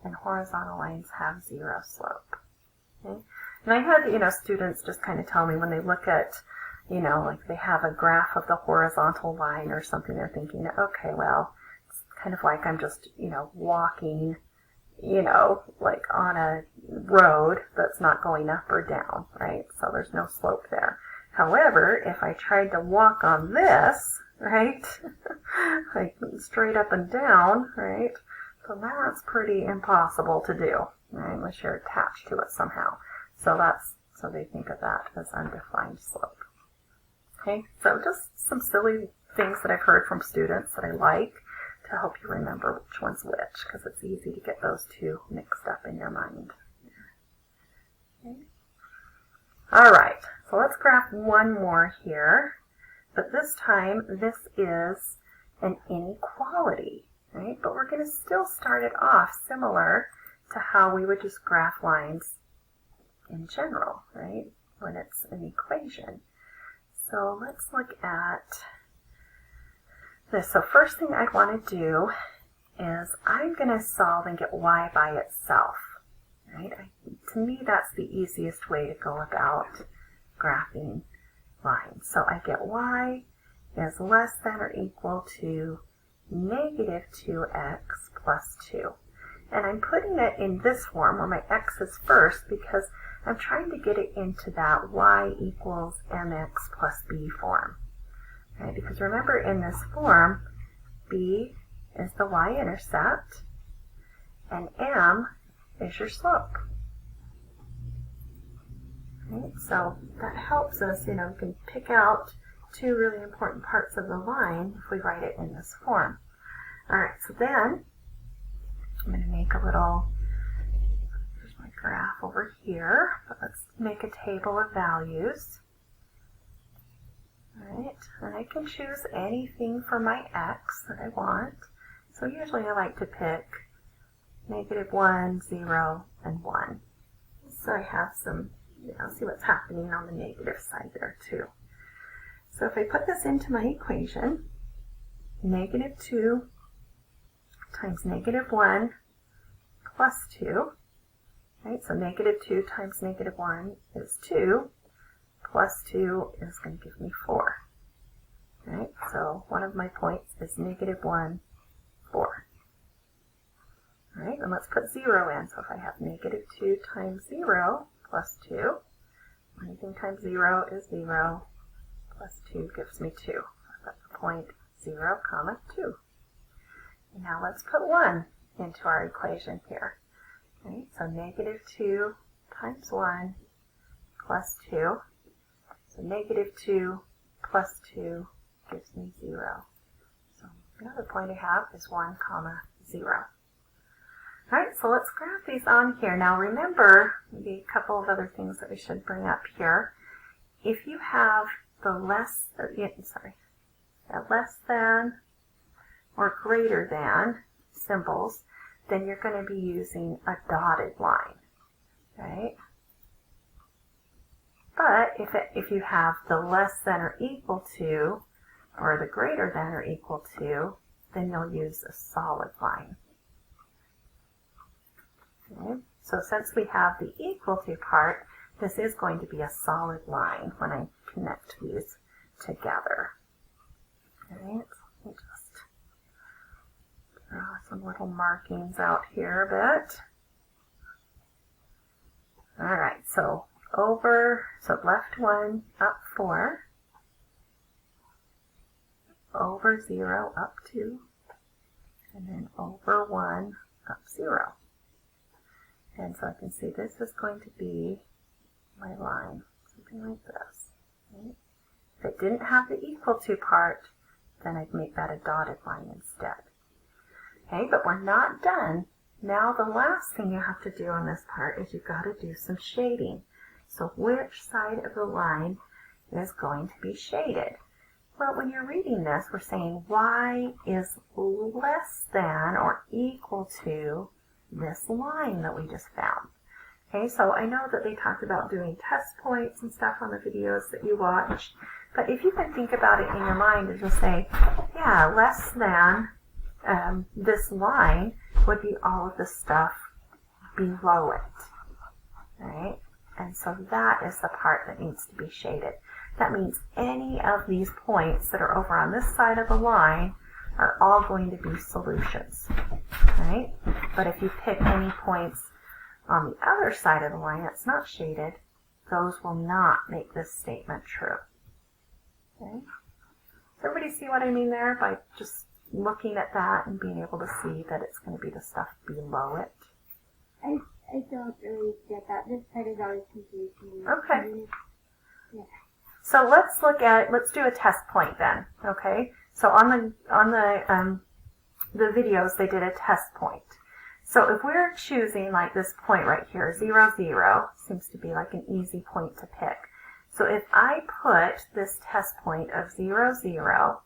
and horizontal lines have 0 slope. Okay? And I had, students just kind of tell me when they look at, like they have a graph of the horizontal line or something, they're thinking, okay, well, it's kind of like I'm just, walking, like on a road that's not going up or down, right? So there's no slope there. However, if I tried to walk on this, right, like straight up and down, right, so that's pretty impossible to do, right, unless you're attached to it somehow. So they think of that as undefined slope. Okay, so just some silly things that I've heard from students that I like to help you remember which one's which, because it's easy to get those two mixed up in your mind. Okay. All right, so let's graph one more here, but this time this is an inequality, right? But we're going to still start it off similar to how we would just graph lines in general, right, when it's an equation. So let's look at this. So first thing I want to do is I'm going to solve and get y by itself, right? To me, that's the easiest way to go about graphing lines. So I get y is less than or equal to negative 2x plus 2. And I'm putting it in this form where my x is first because I'm trying to get it into that y equals mx plus b form. Right? Because remember, in this form, b is the y-intercept and m is your slope. Right? So that helps us, we can pick out two really important parts of the line if we write it in this form. All right, so then I'm going to make a little, here's my graph over here, but let's make a table of values. All right, and I can choose anything for my x that I want. So usually I like to pick -1, 0, and 1. So I have some, see what's happening on the negative side there too. So if I put this into my equation, -2 times -1 plus 2, right? So -2 times -1 is 2, plus 2 is going to give me 4, right? So one of my points is -1, 4. All right, and let's put 0 in. So if I have -2 times 0 plus 2, anything times 0 is 0, plus 2 gives me 2. That's the point 0, comma 2. And now let's put 1 into our equation here. Right? So -2 times 1 plus 2. So -2 plus 2 gives me 0. So another point I have is 1, comma 0. All right, so let's graph these on here. Now remember, maybe a couple of other things that we should bring up here. If you have the less than or greater than symbols, then you're going to be using a dotted line, right? But if you have the less than or equal to or the greater than or equal to, then you'll use a solid line. Okay? So since we have the equal to part, this is going to be a solid line when I connect these together. All right, let me just draw some little markings out here a bit. All right, so left 1 up 4, over 0 up 2, and then over 1 up 0. And so I can see this is going to be my line, something like this. Okay? If it didn't have the equal to part, then I'd make that a dotted line instead. Okay, but we're not done. Now the last thing you have to do on this part is you've got to do some shading. So which side of the line is going to be shaded? Well, when you're reading this, we're saying y is less than or equal to this line that we just found. Okay, so I know that they talked about doing test points and stuff on the videos that you watched, but if you can think about it in your mind and just say, yeah, less than this line would be all of the stuff below it, right? And so that is the part that needs to be shaded. That means any of these points that are over on this side of the line are all going to be solutions, right? But if you pick any points on the other side of the line that's not shaded, those will not make this statement true. Okay? Does everybody see what I mean there by just looking at that and being able to see that it's going to be the stuff below it? I don't really get that. This part is always confusing. Okay. Yeah. So let's do a test point then, okay? So on the videos, they did a test point. So if we're choosing like this point right here, 0, 0, seems to be like an easy point to pick. So if I put this test point of 0, 0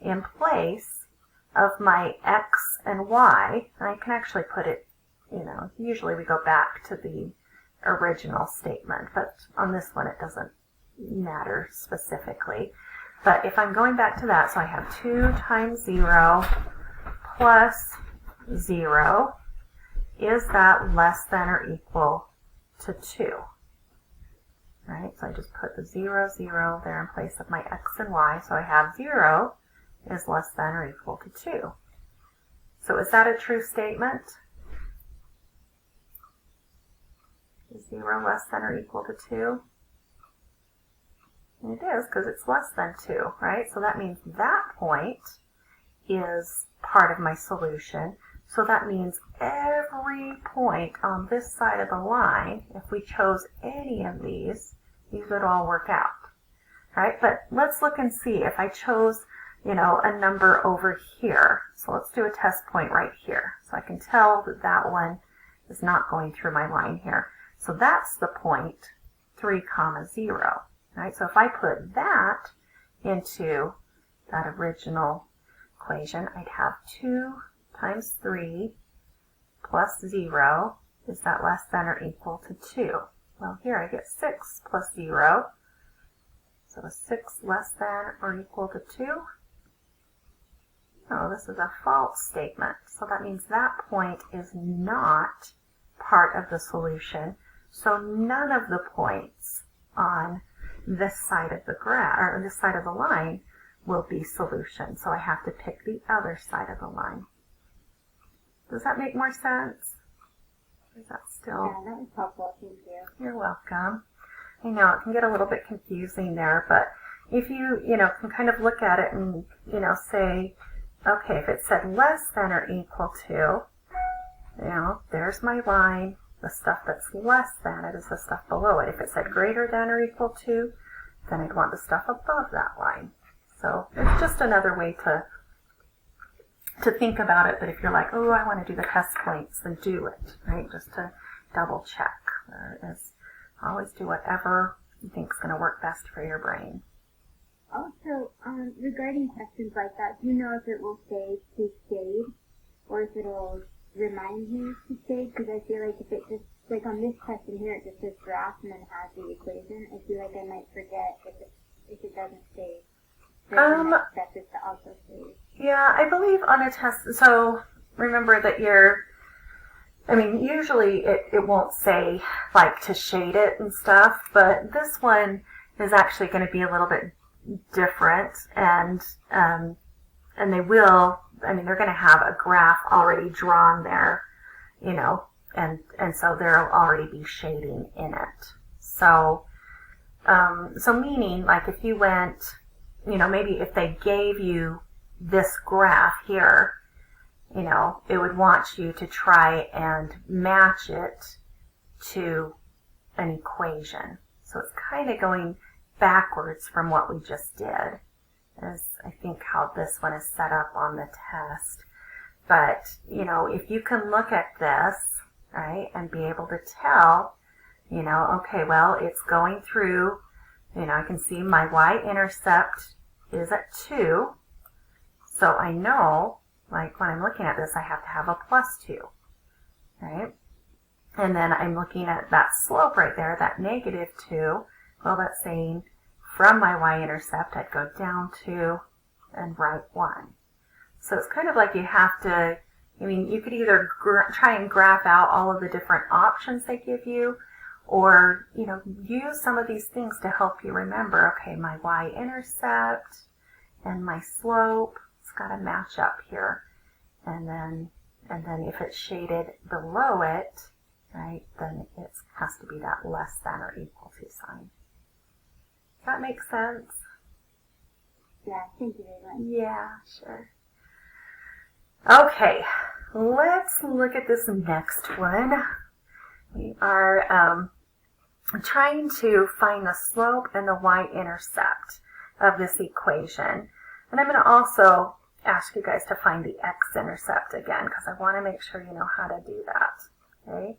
in place of my x and y, and I can actually put it, usually we go back to the original statement, but on this one it doesn't matter specifically. But if I'm going back to that, so I have 2 times 0 plus 0, is that less than or equal to 2? Right, so I just put the 0, 0 there in place of my x and y, so I have 0 is less than or equal to 2. So is that a true statement? Is 0 less than or equal to 2? And it is, because it's less than 2, right? So that means that point is part of my solution. So that means every point on this side of the line, if we chose any of these would all work out, right? But let's look and see if I chose, a number over here. So let's do a test point right here. So I can tell that that one is not going through my line here. So that's the point 3, 0, right? So if I put that into that original equation, I'd have 2 times 3 plus 0, is that less than or equal to 2? Well, here I get 6 plus 0, so is 6 less than or equal to 2? No, this is a false statement, so that means that point is not part of the solution, so none of the points on this side of the graph, or this side of the line, will be solution, so I have to pick the other side of the line. Does that make more sense? Or is that still? Yeah, that was helpful. Thank you. You're welcome. I know it can get a little bit confusing there, but if you, can kind of look at it and, say, okay, if it said less than or equal to, there's my line. The stuff that's less than it is the stuff below it. If it said greater than or equal to, then I'd want the stuff above that line. So it's just another way to think about it, but if you're like, oh, I want to do the test points, then do it, right? Just to double check. Always do whatever you think is going to work best for your brain. Also, regarding questions like that, do you know if it will say to shade, or if it will remind me to shade? Because I feel like if it just, like on this question here, it just says graph and then has the equation, I feel like I might forget if it doesn't shade. The next step is to also shade. Yeah, I believe on a test, so remember that usually it won't say like to shade it and stuff, but this one is actually going to be a little bit different, and they will, they're going to have a graph already drawn there, and so there'll already be shading in it. So meaning, like if you went, maybe if they gave you this graph here, it would want you to try and match it to an equation. So it's kind of going backwards from what we just did, is I think how this one is set up on the test. But, if you can look at this, right, and be able to tell, okay, well, it's going through, I can see my Y-intercept is at 2, so I know, like when I'm looking at this, I have to have a plus 2. right? And then I'm looking at that slope right there, that -2. Well, that's saying from my y-intercept, I'd go down 2 and right 1. So it's kind of like you have to, I mean, you could either try and graph out all of the different options they give you, or, you know, use some of these things to help you remember, okay, my y-intercept and my slope, it's got to match up here. And then if it's shaded below it, right, then it has to be that less than or equal to sign. Does that make sense? Yeah, thank you very much. Yeah, sure. Okay, let's look at this next one. We are trying to find the slope and the y-intercept of this equation. And I'm going to also ask you guys to find the x-intercept again, because I want to make sure you know how to do that. Okay?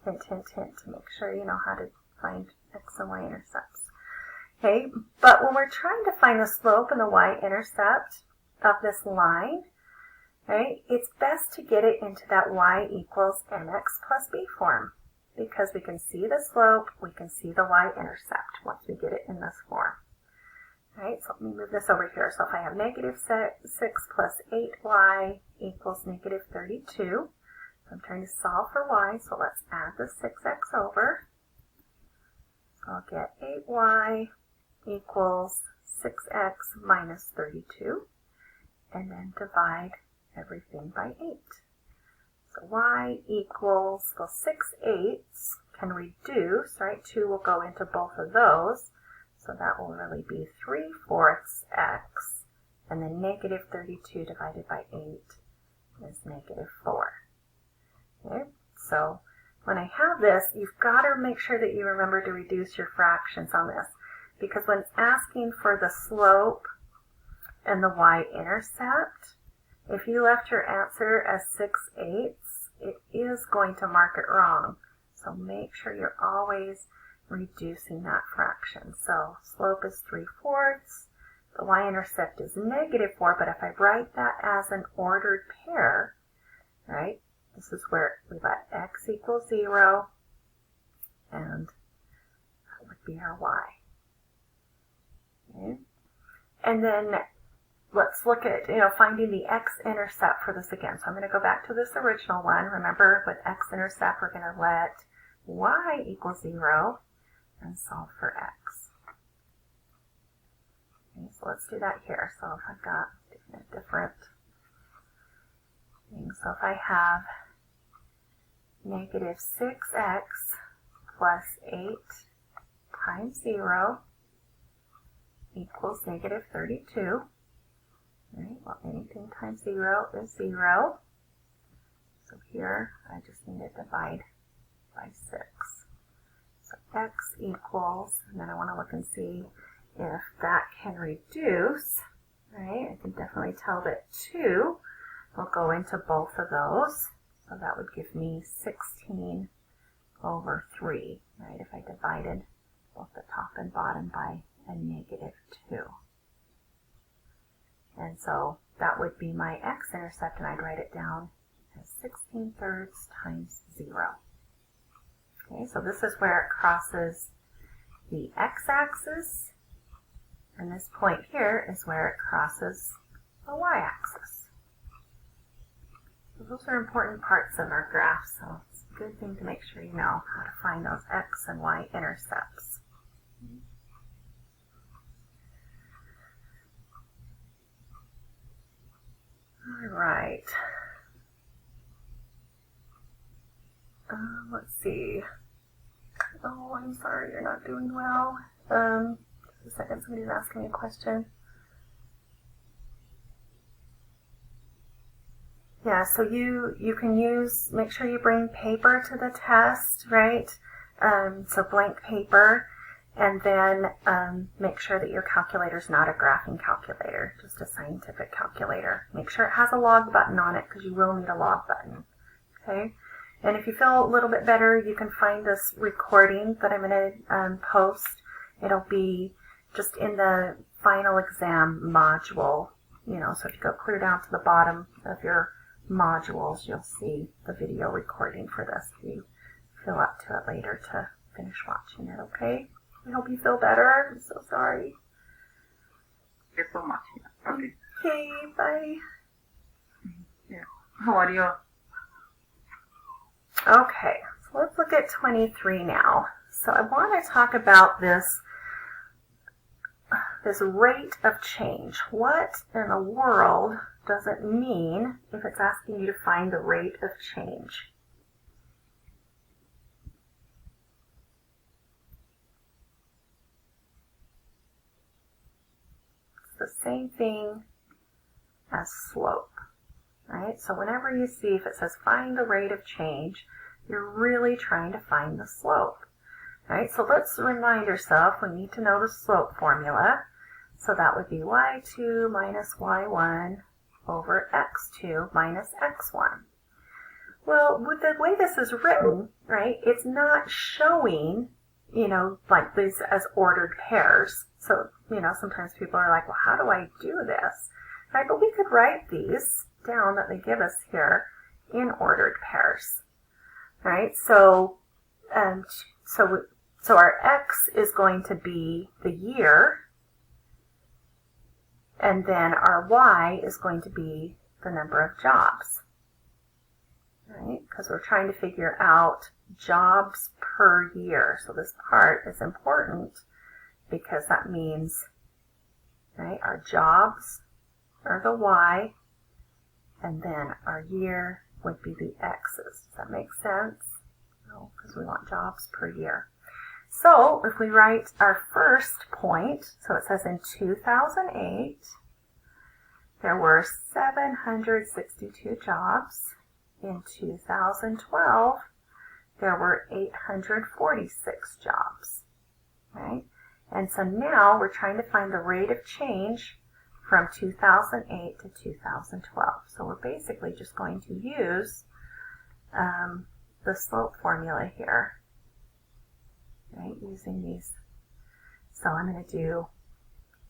Hint, hint, hint, to make sure you know how to find x and y-intercepts. Okay, but when we're trying to find the slope and the y-intercept of this line, right, it's best to get it into that y equals mx plus b form, because we can see the slope, we can see the y-intercept once we get it in this form. Right, so let me move this over here. So if I have -6 plus 8y equals -32, so I'm trying to solve for y, so let's add the 6x over. So I'll get 8y equals 6x minus 32, and then divide everything by 8. So y equals, well, 6/8 can reduce, right? 2 will go into both of those. So that will really be 3/4 x, and then -32 divided by 8 is -4. Okay, so when I have this, you've got to make sure that you remember to reduce your fractions on this, because when it's asking for the slope and the y-intercept, if you left your answer as 6/8, it is going to mark it wrong. So make sure you're always reducing that fraction. So slope is 3/4, the y-intercept is -4, but if I write that as an ordered pair, right, this is where we've got x equals 0, and that would be our y. Okay. And then let's look at, finding the x-intercept for this again. So I'm going to go back to this original one. Remember, with x-intercept, we're going to let y equal 0 and solve for x. Okay, so let's do that here. So if I've got different things, so if I have -6x plus 8 times 0 equals -32. Right, well, anything times 0 is 0. So here, I just need to divide by 6. So x equals, and then I want to look and see if that can reduce, right? I can definitely tell that 2 will go into both of those. So that would give me 16/3, right? If I divided both the top and bottom by a -2. And so that would be my x-intercept, and I'd write it down as 16/3 times 0. Okay, so this is where it crosses the x-axis, and this point here is where it crosses the y-axis. So those are important parts of our graph, so it's a good thing to make sure you know how to find those x and y-intercepts. All right. Let's see. Oh, I'm sorry, you're not doing well. Just a second, somebody's asking me a question. Yeah, so you can make sure you bring paper to the test, right? So blank paper, and then make sure that your calculator is not a graphing calculator, just a scientific calculator. Make sure it has a log button on it, because you will need a log button, okay? And if you feel a little bit better, you can find this recording that I'm going to post. It'll be just in the final exam module, so if you go clear down to the bottom of your modules, you'll see the video recording for this. You feel up to it later to finish watching it, okay? I hope you feel better. I'm so sorry. Thank you so much. Okay. Okay, bye. Yeah. How are you? Okay, so let's look at 23 now. So I want to talk about this rate of change. What in the world does it mean if it's asking you to find the rate of change? It's the same thing as slope, right? So whenever you see if it says find the rate of change, you're really trying to find the slope, right? So let's remind ourselves we need to know the slope formula. So that would be y2 minus y1 over x2 minus x1. Well, with the way this is written, right, it's not showing, like these as ordered pairs. So, sometimes people are like, well, how do I do this? Right, but we could write these down that they give us here in ordered pairs, right? So our x is going to be the year, and then our y is going to be the number of jobs, right? Because we're trying to figure out jobs per year. So this part is important because that means, right, our jobs are the y, and then our year would be the x's. Does that make sense? No, because we want jobs per year. So if we write our first point, so it says in 2008, there were 762 jobs. In 2012, there were 846 jobs, right? And so now we're trying to find the rate of change from 2008 to 2012. So we're basically just going to use the slope formula here, right, using these. So I'm going to do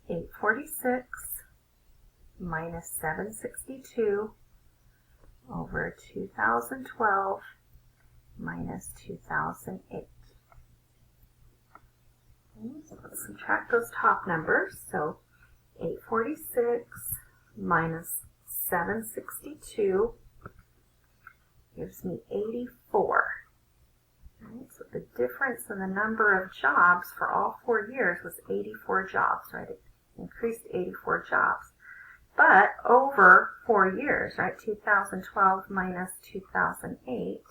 846 minus 762 over 2012 minus 2008. Okay, so let's subtract those top numbers. So 846 minus 762 gives me 84. Right, so the difference in the number of jobs for all 4 years was 84 jobs, right? It increased 84 jobs. But over 4 years, right, 2012 minus 2008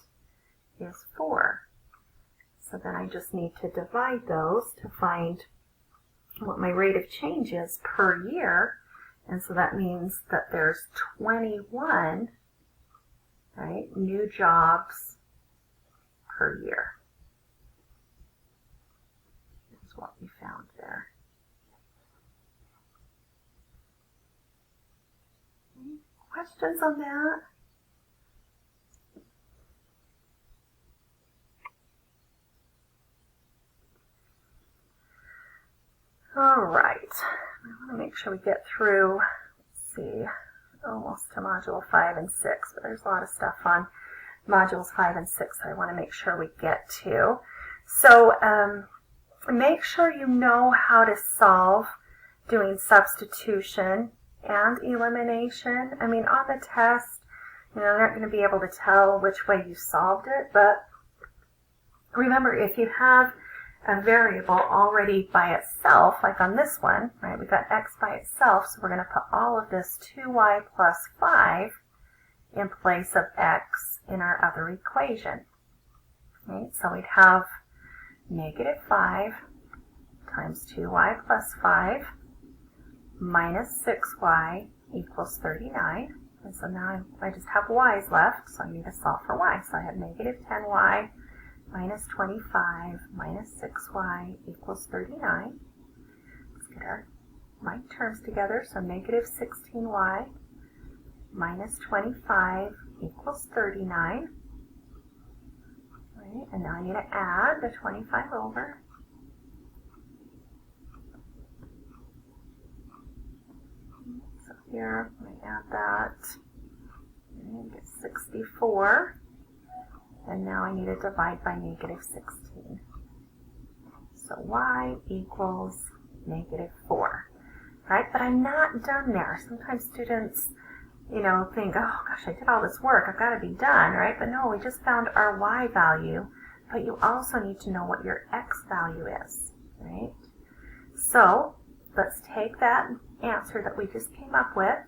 is 4. So then I just need to divide those to find what my rate of change is per year. And so that means that there's 21, right, new jobs per year. That's what we found there. Any questions on that? All right, I want to make sure we get through, let's see, almost to Module 5 and 6, but there's a lot of stuff on Modules 5 and 6 that I want to make sure we get to. So make sure you know how to solve doing substitution and elimination. I mean, on the test, you're not going to be able to tell which way you solved it, but remember, if you have a variable already by itself, like on this one, right, we've got x by itself, so we're going to put all of this 2y plus 5 in place of x in our other equation. Right, so we'd have negative 5 times 2y plus 5 minus 6y equals 39. And so now I just have y's left, so I need to solve for y. So I have negative 10y minus 25 minus 6y equals 39. Let's get our like terms together. So negative 16y minus 25 equals 39. Right, and now I need to add the 25 over. So here, I add that. I get 64. And now I need to divide by negative 16. So y equals negative 4. Right? But I'm not done there. Sometimes students, think, oh gosh, I did all this work. I've got to be done, right? But no, we just found our y value. But you also need to know what your x value is, right? So let's take that answer that we just came up with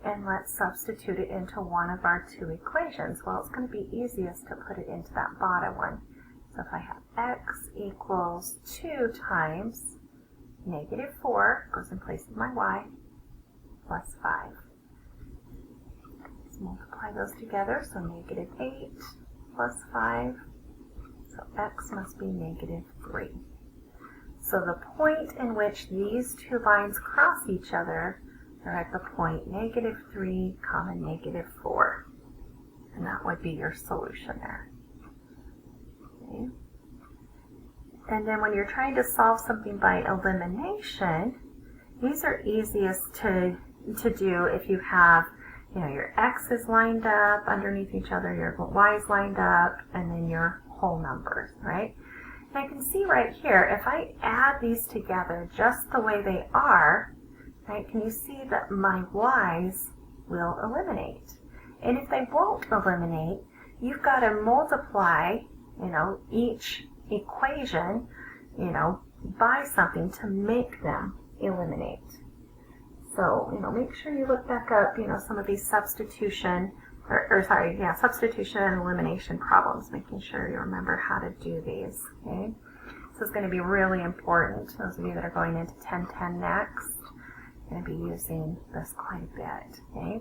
and let's substitute it into one of our two equations. Well, it's going to be easiest to put it into that bottom one. So if I have x equals 2 times negative 4, goes in place of my y, plus 5. Let's multiply those together, so negative 8 plus 5, so x must be negative 3. So the point in which these two lines cross each other are at the point negative 3, negative 4. And that would be your solution there. Okay. And then when you're trying to solve something by elimination, these are easiest to do if you have, your x's lined up underneath each other, your y's lined up, and then your whole numbers, right? And I can see right here, if I add these together just the way they are, right, can you see that my y's will eliminate? And if they won't eliminate, you've got to multiply, each equation, by something to make them eliminate. So, make sure you look back up, some of these substitution and elimination problems, making sure you remember how to do these, okay? This is going to be really important. Those of you that are going into 1010 next, going to be using this quite a bit, okay?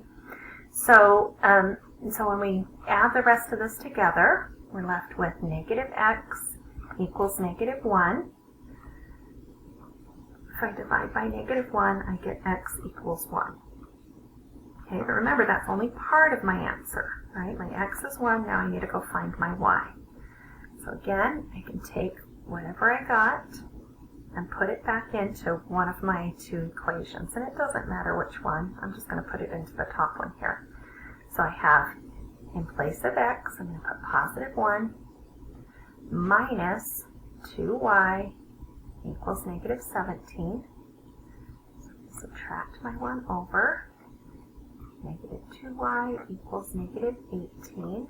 So when we add the rest of this together, we're left with negative x equals negative 1. If I divide by negative 1, I get x equals 1. Okay, but remember that's only part of my answer, right? My x is 1, now I need to go find my y. So again, I can take whatever I got and put it back into one of my two equations. And it doesn't matter which one, I'm just going to put it into the top one here. So I have, in place of x, I'm going to put positive 1 minus 2y equals negative 17. So subtract my 1 over. Negative 2y equals negative 18.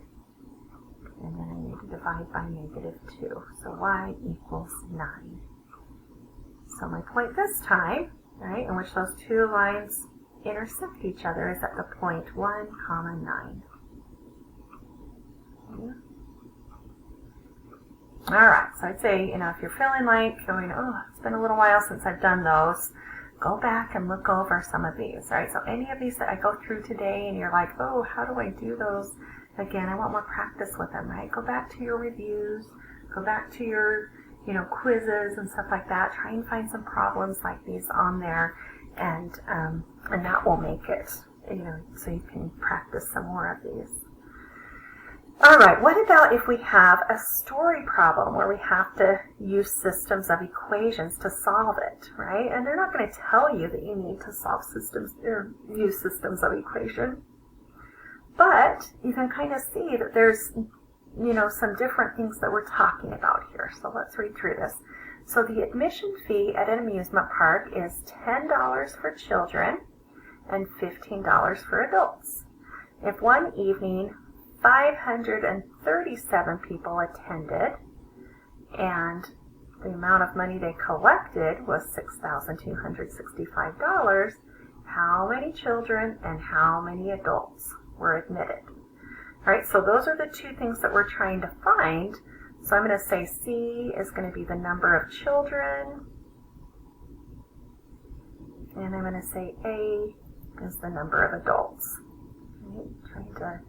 And then I need to divide by negative 2. So y equals 9. So my point this time, right, in which those two lines intersect each other is at the point 1, 9. Okay. Alright, so I'd say, if you're feeling like going, oh, it's been a little while since I've done those, go back and look over some of these, right? So any of these that I go through today and you're like, oh, how do I do those? Again, I want more practice with them, right? Go back to your reviews, go back to your, quizzes and stuff like that. Try and find some problems like these on there, and that will make it, so you can practice some more of these. All right, what about if we have a story problem where we have to use systems of equations to solve it, right? And they're not going to tell you that you need to solve systems or use systems of equation. But you can kind of see that there's, some different things that we're talking about here. So let's read through this. So the admission fee at an amusement park is $10 for children and $15 for adults. If one evening 537 people attended, and the amount of money they collected was $6,265, how many children and how many adults were admitted? All right, so those are the two things that we're trying to find. So I'm going to say C is going to be the number of children, and I'm going to say A is the number of adults. Okay, trying to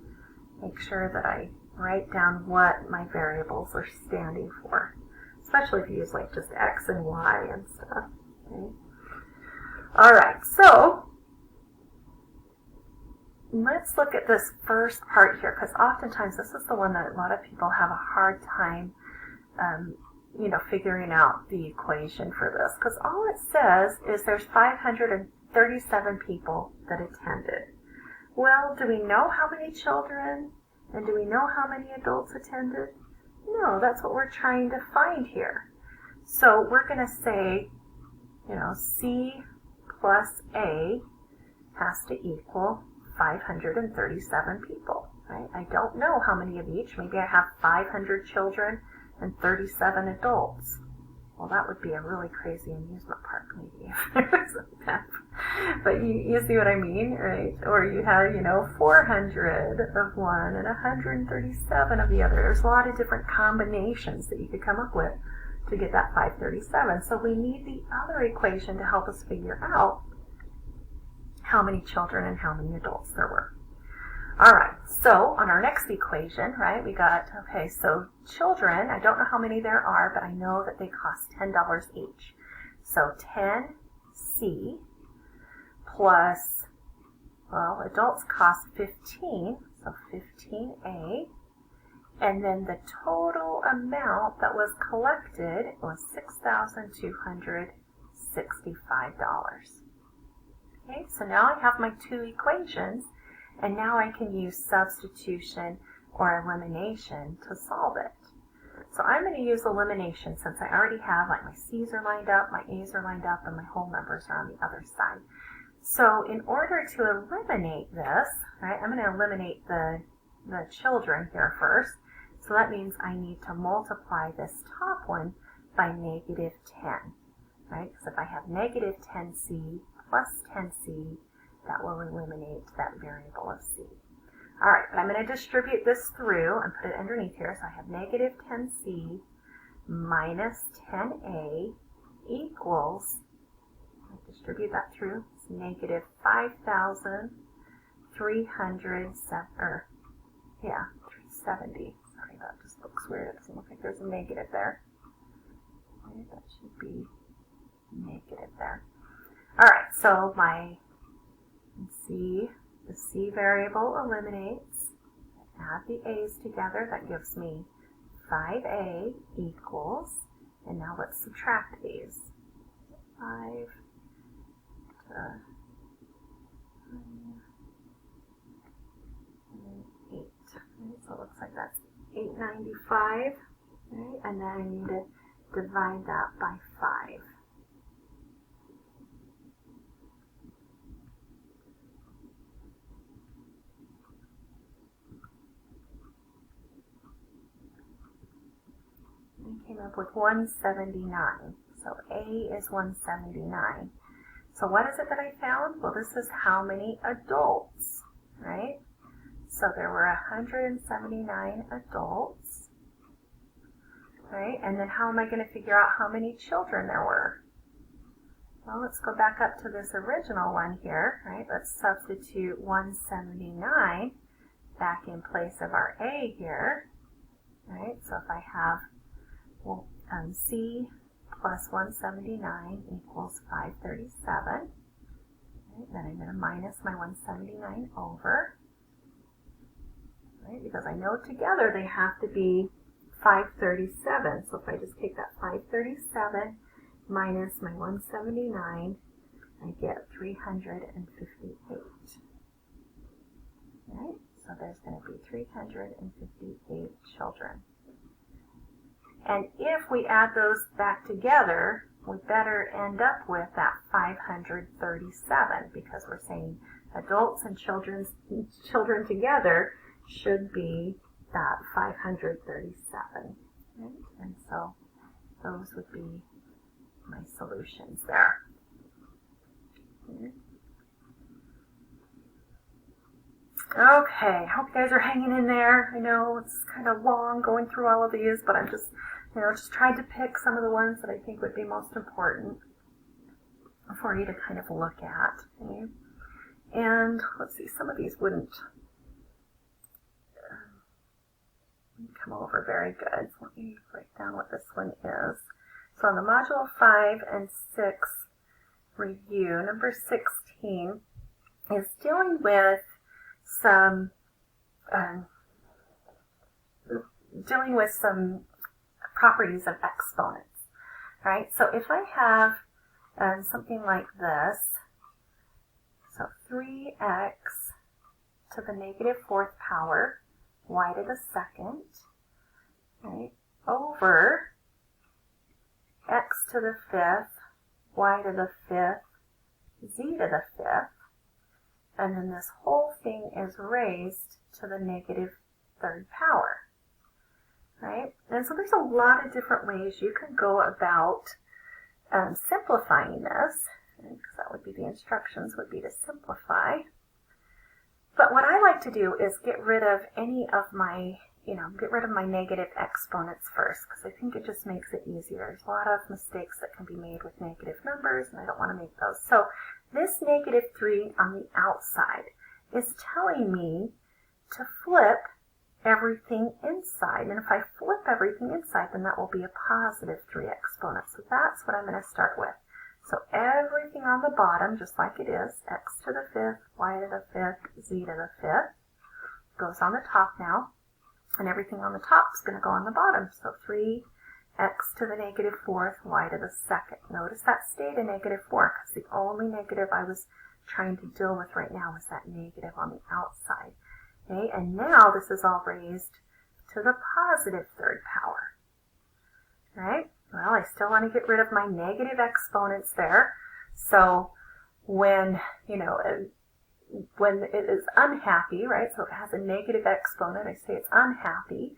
make sure that I write down what my variables are standing for, especially if you use like just X and Y and stuff. Okay. All right, so let's look at this first part here, because oftentimes this is the one that a lot of people have a hard time, figuring out the equation for this, because all it says is there's 537 people that attended. Well, do we know how many children and do we know how many adults attended? No, that's what we're trying to find here. So we're going to say, C plus A has to equal 537 people, right? I don't know how many of each. Maybe I have 500 children and 37 adults. Well, that would be a really crazy amusement park, maybe, if there was like that. But you see what I mean, right? Or you have, 400 of one and 137 of the other. There's a lot of different combinations that you could come up with to get that 537. So we need the other equation to help us figure out how many children and how many adults there were. All right, so on our next equation, right, we got, okay, so children, I don't know how many there are, but I know that they cost $10 each. So 10C plus, well, adults cost 15, so 15A, and then the total amount that was collected was $6,265. Okay, so now I have my two equations, and now I can use substitution or elimination to solve it. So I'm going to use elimination since I already have, like, my C's are lined up, my A's are lined up, and my whole numbers are on the other side. So in order to eliminate this, right, I'm going to eliminate the children here first. So that means I need to multiply this top one by negative 10, right? Because if I have negative 10C plus 10C, that will eliminate that variable of C. All right, but I'm going to distribute this through and put it underneath here. So I have negative 10C minus 10A equals, I'll distribute that through, it's negative 370. Sorry, that just looks weird. It doesn't look like there's a negative there. Okay, that should be negative there. All right, so the C variable eliminates. Add the A's together. That gives me 5A equals, and now let's subtract these. 5 to 8. Right, so it looks like that's 895. Right, and then I need to divide that by 5. I came up with 179. So A is 179. So what is it that I found? Well, this is how many adults, right? So there were 179 adults, right? And then how am I going to figure out how many children there were? Well, let's go back up to this original one here, right? Let's substitute 179 back in place of our A here, right? So if I have C plus 179 equals 537. Right, then I'm going to minus my 179 over, right, because I know together they have to be 537. So if I just take that 537 minus my 179, I get 358. Right, so there's going to be 358 children. And if we add those back together, we better end up with that 537 because we're saying adults and children together should be that 537. Right? And so those would be my solutions there. Okay, hope you guys are hanging in there. I know it's kind of long going through all of these, but I'm just trying to pick some of the ones that I think would be most important for you to kind of look at. Okay? And let's see, some of these wouldn't come over very good. So let me write down what this one is. So on the Module 5 and 6 review, number 16 is dealing with some properties of exponents, right? So if I have something like this, so 3x to the negative fourth power, y to the second, right, over x to the fifth, y to the fifth, z to the fifth, and then this whole thing is raised to the negative third power, right? And so there's a lot of different ways you can go about simplifying this, because that would be the instructions, would be to simplify. But what I like to do is get rid of any of my, get rid of my negative exponents first, because I think it just makes it easier. There's a lot of mistakes that can be made with negative numbers, and I don't want to make those. So this negative 3 on the outside is telling me to flip everything inside. And if I flip everything inside, then that will be a positive 3 exponent. So that's what I'm going to start with. So everything on the bottom, just like it is, x to the fifth, y to the fifth, z to the fifth, goes on the top now. And everything on the top is going to go on the bottom. So 3x to the negative fourth, y to the second. Notice that stayed a negative 4, because the only negative I was trying to deal with right now was that negative on the outside. Okay, and now this is all raised to the positive third power. Right? Well, I still want to get rid of my negative exponents there. So when, when it is unhappy, right, so it has a negative exponent, I say it's unhappy.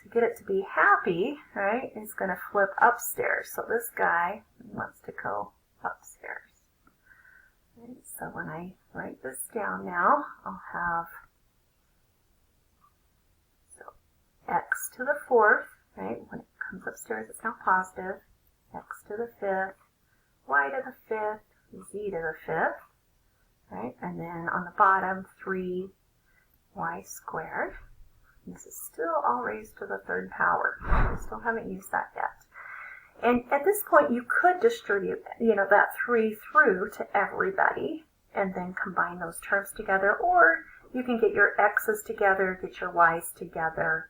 To get it to be happy, right, it's going to flip upstairs. So this guy wants to go upstairs. Right, so when I write this down now, I'll have x to the fourth, right, when it comes upstairs it's now positive, x to the fifth, y to the fifth, z to the fifth, right, and then on the bottom 3y squared. This is still all raised to the third power. We still haven't used that yet. And at this point you could distribute, that 3 through to everybody and then combine those terms together, or you can get your x's together, get your y's together,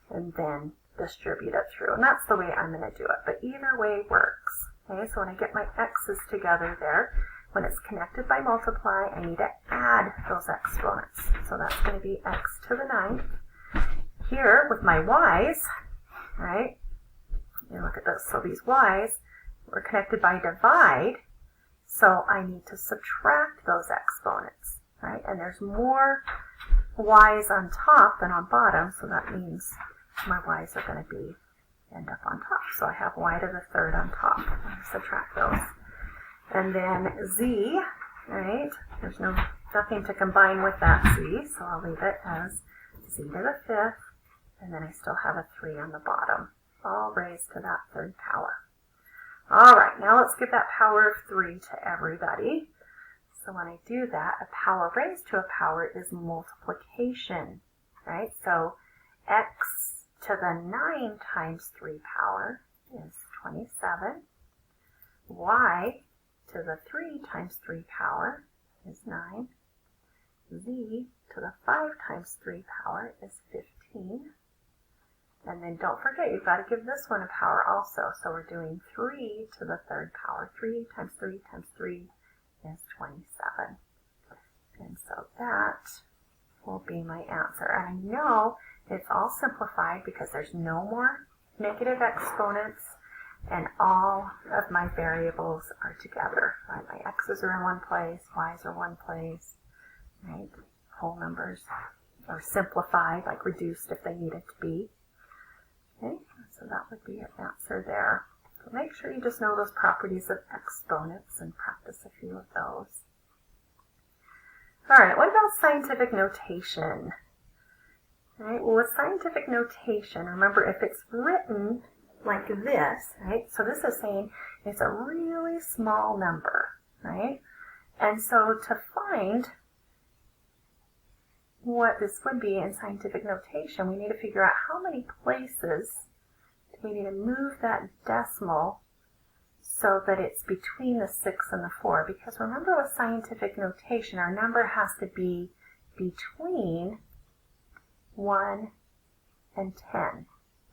and then distribute it through. And that's the way I'm going to do it. But either way works. Okay, so when I get my x's together there, when it's connected by multiply, I need to add those exponents. So that's going to be x to the 9th. Here, with my y's, right, you look at this. So these y's were connected by divide, so I need to subtract those exponents, right? And there's more y's on top than on bottom, so that means my y's are going to end up on top. So I have y to the third on top. I'll subtract those. And then z, right, there's nothing to combine with that z, so I'll leave it as z to the fifth, and then I still have a 3 on the bottom, all raised to that third power. All right, now let's give that power of 3 to everybody. So when I do that, a power raised to a power is multiplication, right? So x to the 9 times 3 power is 27. Y to the 3 times 3 power is 9. Z to the 5 times 3 power is 15. And then don't forget, you've got to give this one a power also. So we're doing 3 to the third power. 3 times 3 times 3 is 27. And so that will be my answer. And I know it's all simplified because there's no more negative exponents and all of my variables are together. Right? My x's are in one place, y's are one place, right? Whole numbers are simplified, like reduced if they needed to be. Okay, so that would be your answer there. So make sure you just know those properties of exponents and practice a few of those. All right, what about scientific notation? All right, well, with scientific notation, remember if it's written like this, right? So this is saying it's a really small number, right? And so to find what this would be in scientific notation, we need to figure out how many places do we need to move that decimal so that it's between the 6 and the 4. Because remember with scientific notation, our number has to be between 1 and 10,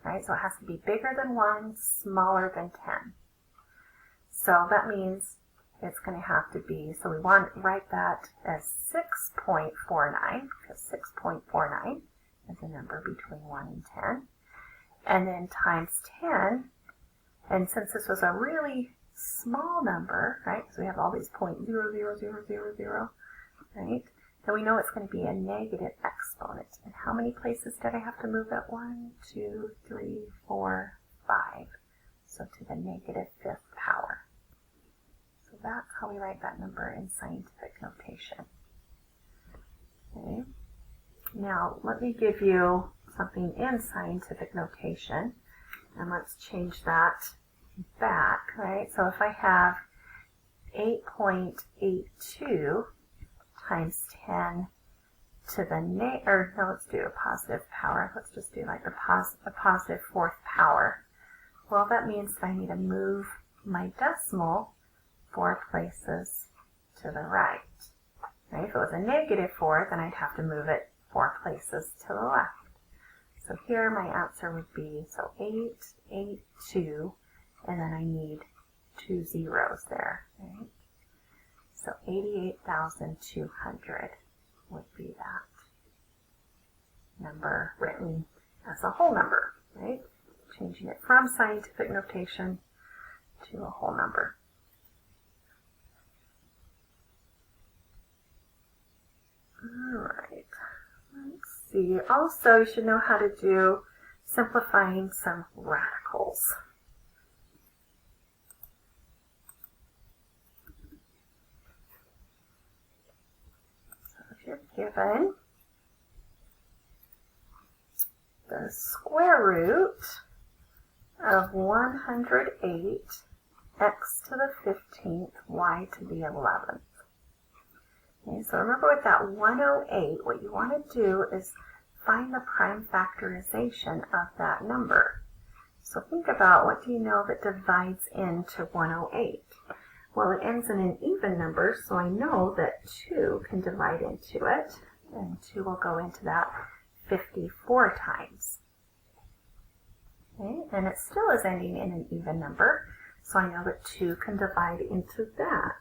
right? So it has to be bigger than 1, smaller than 10. So that means it's going to have to be, so we want to write that as 6.49, because 6.49 is a number between 1 and 10. And then times 10, and since this was a really small number, right, because we have all these 0.00000, right, then we know it's going to be a negative exponent. And how many places did I have to move it? 1, 2, 3, 4, 5. So to the negative 5th power. So that's how we write that number in scientific notation. Okay. Now, let me give you something in scientific notation, and let's change that back, right? So if I have 8.82 times 10 to the let's do a positive power. Let's just do like a positive 4th power. Well, that means I need to move my decimal 4 places to the right. Right? If it was a negative 4, then I'd have to move it 4 places to the left. So here my answer would be, so 882, and then I need 2 zeros there. Right? So 88,200 would be that number written as a whole number, right? Changing it from scientific notation to a whole number. All right, let's see. Also, you should know how to do simplifying some radicals. So if you're given the square root of 108 x to the 15th y to the 11th. Okay, so remember with that 108, what you want to do is find the prime factorization of that number. So think about, what do you know that divides into 108? Well, it ends in an even number, so I know that 2 can divide into it, and 2 will go into that 54 times. Okay, and it still is ending in an even number, so I know that 2 can divide into that,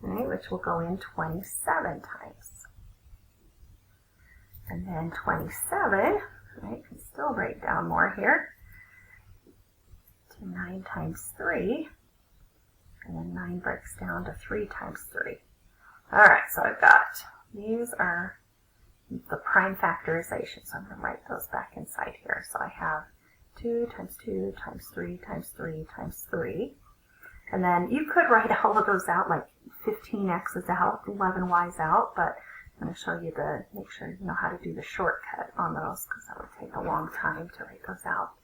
right, which will go in 27 times. And then 27, right, can still break down more here, to 9 times 3, and then 9 breaks down to 3 times 3. All right, so I've got, these are the prime factorization, so I'm going to write those back inside here. So I have 2 times 2 times 3 times 3 times 3. And then you could write all of those out, like 15x's out, 11y's out, but I'm going to show you make sure you know how to do the shortcut on those, because that would take a long time to write those out.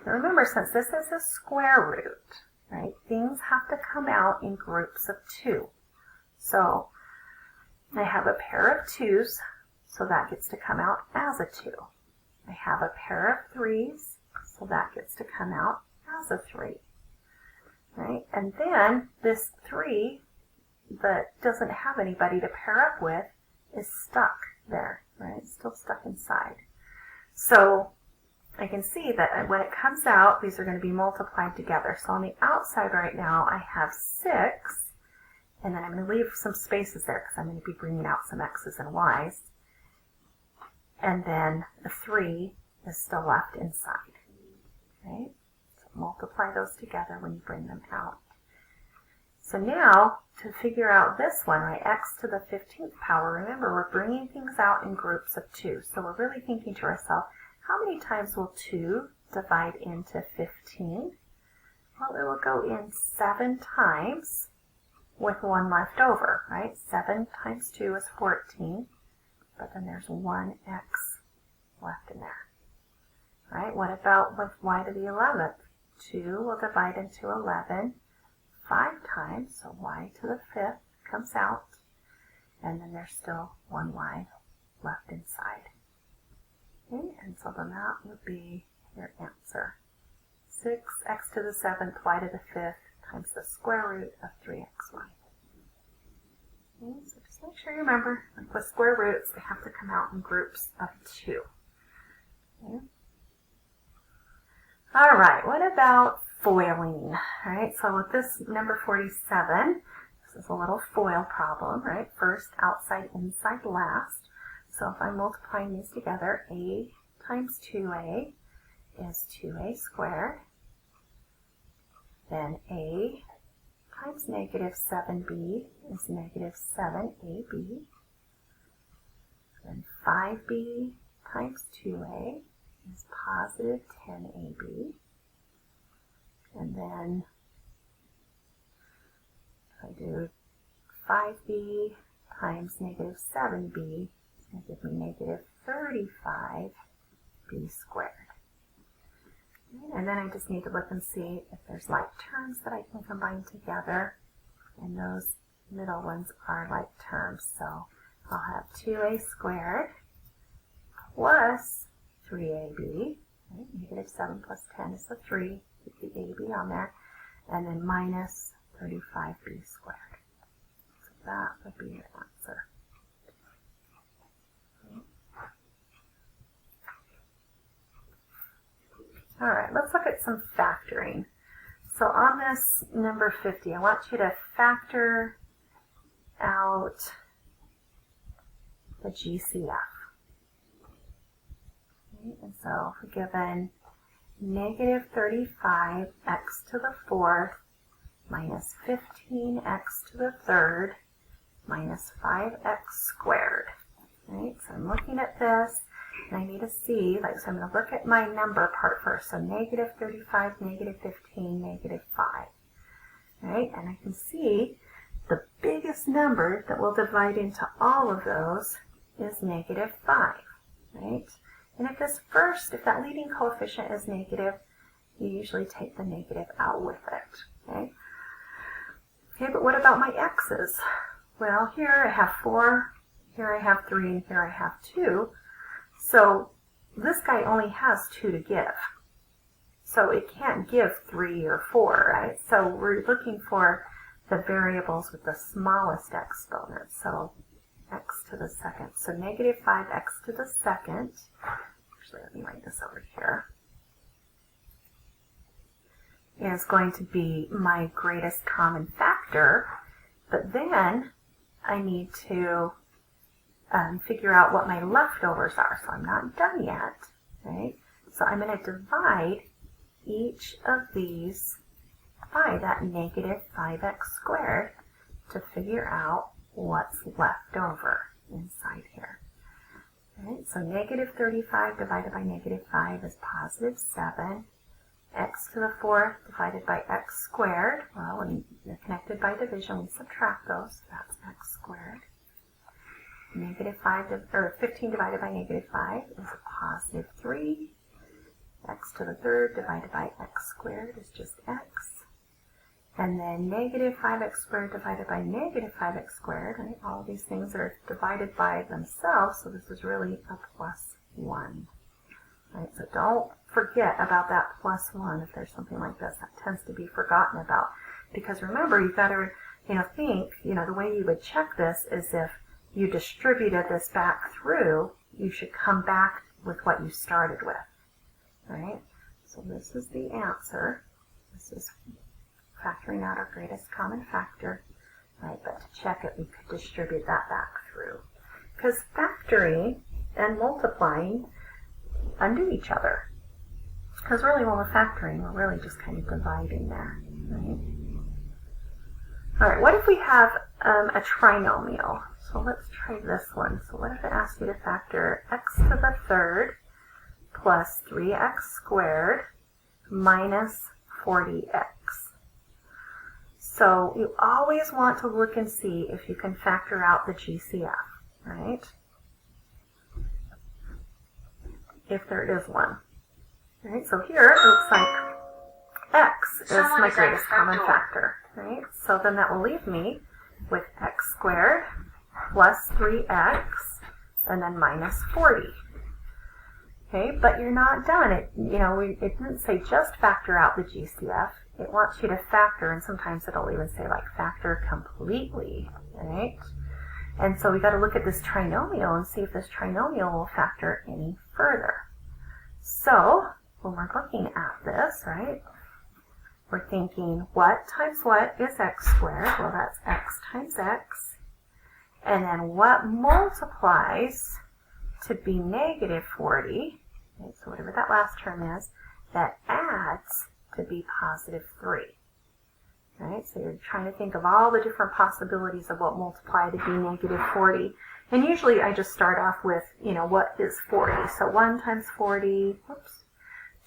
Now remember, since this is a square root, right, things have to come out in groups of 2. So I have a pair of 2's, so that gets to come out as a 2. I have a pair of 3's, so that gets to come out as a 3. Right? And then this 3 that doesn't have anybody to pair up with is stuck there, right? It's still stuck inside. So I can see that when it comes out, these are going to be multiplied together. So on the outside right now, I have 6, and then I'm going to leave some spaces there because I'm going to be bringing out some x's and y's. And then the 3 is still left inside, right? So multiply those together when you bring them out. So now, to figure out this one, right, x to the 15th power, remember we're bringing things out in groups of 2. So we're really thinking to ourselves, how many times will 2 divide into 15? Well, it will go in 7 times with 1 left over, right? 7 times 2 is 14, but then there's 1x left in there. Right? What about with y to the 11th? 2 will divide into 11 5 times, so y to the 5th comes out, and then there's still 1y left inside. Okay, and so then that would be your answer. 6x to the 7th, y to the 5th, times the square root of 3xy. Okay, so just make sure you remember, like with square roots, they have to come out in groups of 2. Okay. All right, what about foiling? All right, so with this number 47, is a little FOIL problem, right? First, outside, inside, last. So if I'm multiplying these together, a times 2a is 2a squared. Then a times negative 7b is negative 7ab. Then 5b times 2a is positive 10ab. And then if I do 5b times negative 7b, it's going to give me negative 35b squared. And then I just need to look and see if there's like terms that I can combine together. And those middle ones are like terms. So I'll have 2a squared plus 3ab. Right? Negative 7 plus 10 is the 3. Keep the ab on there. And then minus 35b squared. So that would be your answer. All right, let's look at some factoring. So on this number 50, I want you to factor out the GCF. Okay, and so if we're given negative 35x to the 4th minus 15x to the 3rd minus 5x squared. Right, so I'm looking at this. And I need to see, like, so I'm going to look at my number part first. So negative 35, negative 15, negative 5. Right? And I can see the biggest number that will divide into all of those is negative 5. Right? And if that leading coefficient is negative, you usually take the negative out with it. Okay? Okay, but what about my x's? Well, here I have 4, here I have 3, and here I have 2. So this guy only has 2 to give. So it can't give 3 or 4, right? So we're looking for the variables with the smallest exponent. So x to the second. So negative 5x to the second. Actually, let me write this over here. Is going to be my greatest common factor. But then I need to figure out what my leftovers are. So I'm not done yet, right? So I'm going to divide each of these by that negative 5x squared to figure out what's left over inside here. Right? So negative 35 divided by negative 5 is positive 7. X to the 4th divided by x squared. Well, when they're connected by division, we subtract those. So that's x squared. Negative 15 divided by negative 5 is a positive 3. X to the 3rd divided by x squared is just x. And then negative 5x squared divided by negative 5x squared. Right? All of these things are divided by themselves, so this is really a plus 1. Right? So don't forget about that plus 1 if there's something like this. That tends to be forgotten about. Because remember, you've got to think, the way you would check this is if you distributed this back through, you should come back with what you started with, right? So this is the answer. This is factoring out our greatest common factor, right? But to check it, we could distribute that back through. Because factoring and multiplying undo each other. Because really when we're factoring, we're really just kind of dividing there, right? All right, what if we have a trinomial? So let's try this one. So what if it asks you to factor x to the 3rd plus 3x squared minus 40x? So you always want to look and see if you can factor out the GCF, right? If there is one. Right, so here it looks like x is my greatest common factor, right? So then that will leave me with x squared plus 3x and then minus 40. Okay, but you're not done. It didn't say just factor out the GCF. It wants you to factor, and sometimes it'll even say like factor completely, right? And so we got to look at this trinomial and see if this trinomial will factor any further. So when we're looking at this, right, we're thinking what times what is x squared? Well, that's x times x. And then what multiplies to be negative 40, okay, so whatever that last term is, that adds to be positive 3. Right, so you're trying to think of all the different possibilities of what multiply to be negative 40. And usually I just start off with, what is 40? So 1 times 40, whoops,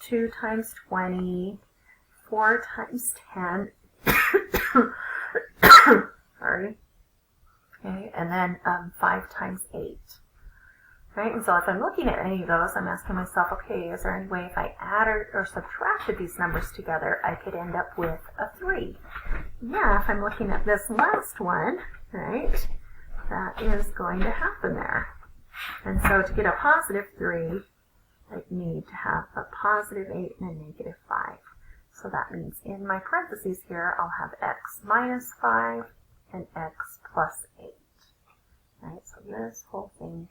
2 times 20, 4 times 10, sorry, okay, and then 5 times 8. Right, and so if I'm looking at any of those, I'm asking myself, okay, is there any way if I added or subtracted these numbers together, I could end up with a 3? Yeah, if I'm looking at this last one, right, that is going to happen there. And so to get a positive 3, I need to have a positive 8 and a negative 5. So that means in my parentheses here, I'll have x minus 5 and x plus 8. Right, so this whole thing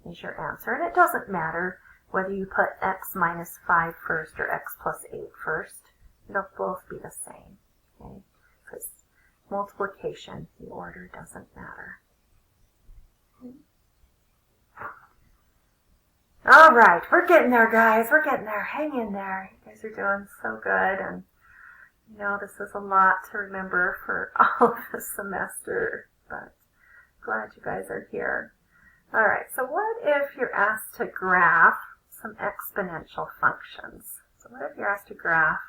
is your answer. And it doesn't matter whether you put x minus 5 first or x plus 8 first. It'll both be the same. Okay? Because multiplication, the order doesn't matter. All right, we're getting there, guys. We're getting there. Hang in there. You guys are doing so good. And this is a lot to remember for all of the semester. But glad you guys are here. All right, so what if you're asked to graph some exponential functions? So what if you're asked to graph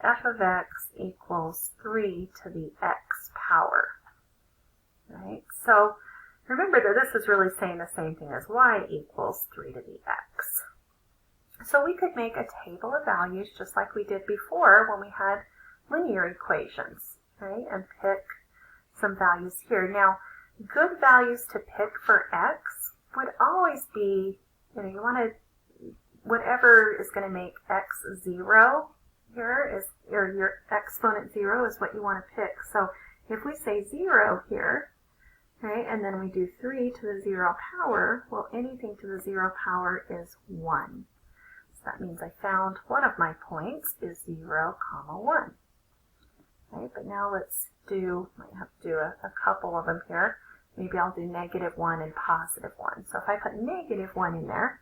f of x equals 3 to the x power? Right, so remember that this is really saying the same thing as y equals 3 to the x. So we could make a table of values just like we did before when we had linear equations, right, and pick some values here. Now, good values to pick for x would always be, you want to, whatever is going to make x 0 here is, or your exponent 0 is what you want to pick. So if we say 0 here, right, and then we do 3 to the 0 power, well, anything to the 0 power is 1. So that means I found one of my points is 0, 1. Right, but now let's do, might have to do a couple of them here. Maybe I'll do negative 1 and positive 1. So if I put negative 1 in there,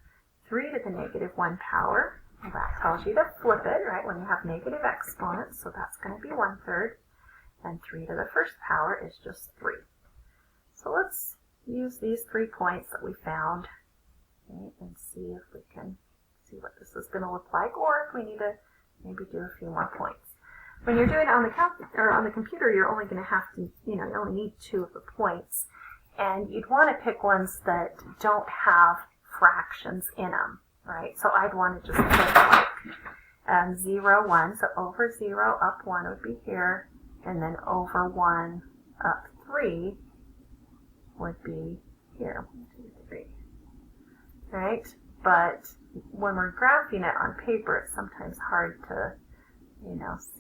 3 to the negative 1 power, well, that tells you to flip it, right, when you have negative exponents. So that's going to be 1/3. And 3 to the first power is just 3. So let's use these 3 points that we found, okay, and see if we can see what this is going to look like, or if we need to maybe do a few more points. When you're doing it on the computer, you're only going to have to, you only need 2 of the points. And you'd want to pick ones that don't have fractions in them, right? So I'd want to just put like 0, 1. So over 0, up 1 would be here. And then over 1, up 3 would be here. 1, 2, 3. Right? But when we're graphing it on paper, it's sometimes hard to,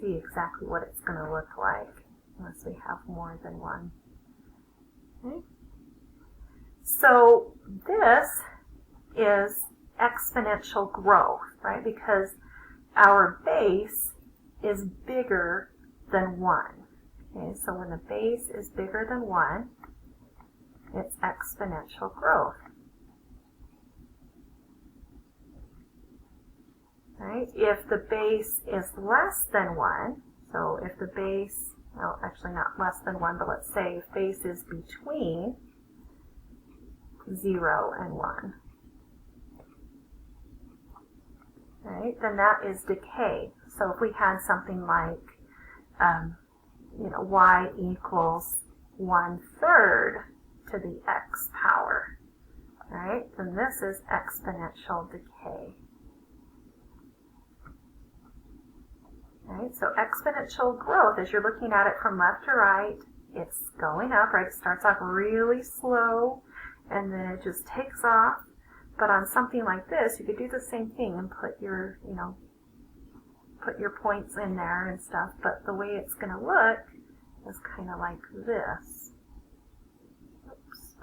see exactly what it's going to look like unless we have more than one. Okay? So this is exponential growth, right? Because our base is bigger than 1. Okay, so when the base is bigger than 1, it's exponential growth. Right? If the base is less than 1, so if the base, well, actually not less than 1, but let's say if base is between 0 and 1, right, then that is decay. So if we had something like, y equals 1/3 to the x power, right, then this is exponential decay. Right, so exponential growth, as you're looking at it from left to right, it's going up, right? It starts off really slow, and then it just takes off. But on something like this, you could do the same thing and put your, put your points in there and stuff. But the way it's going to look is kind of like this. Oops.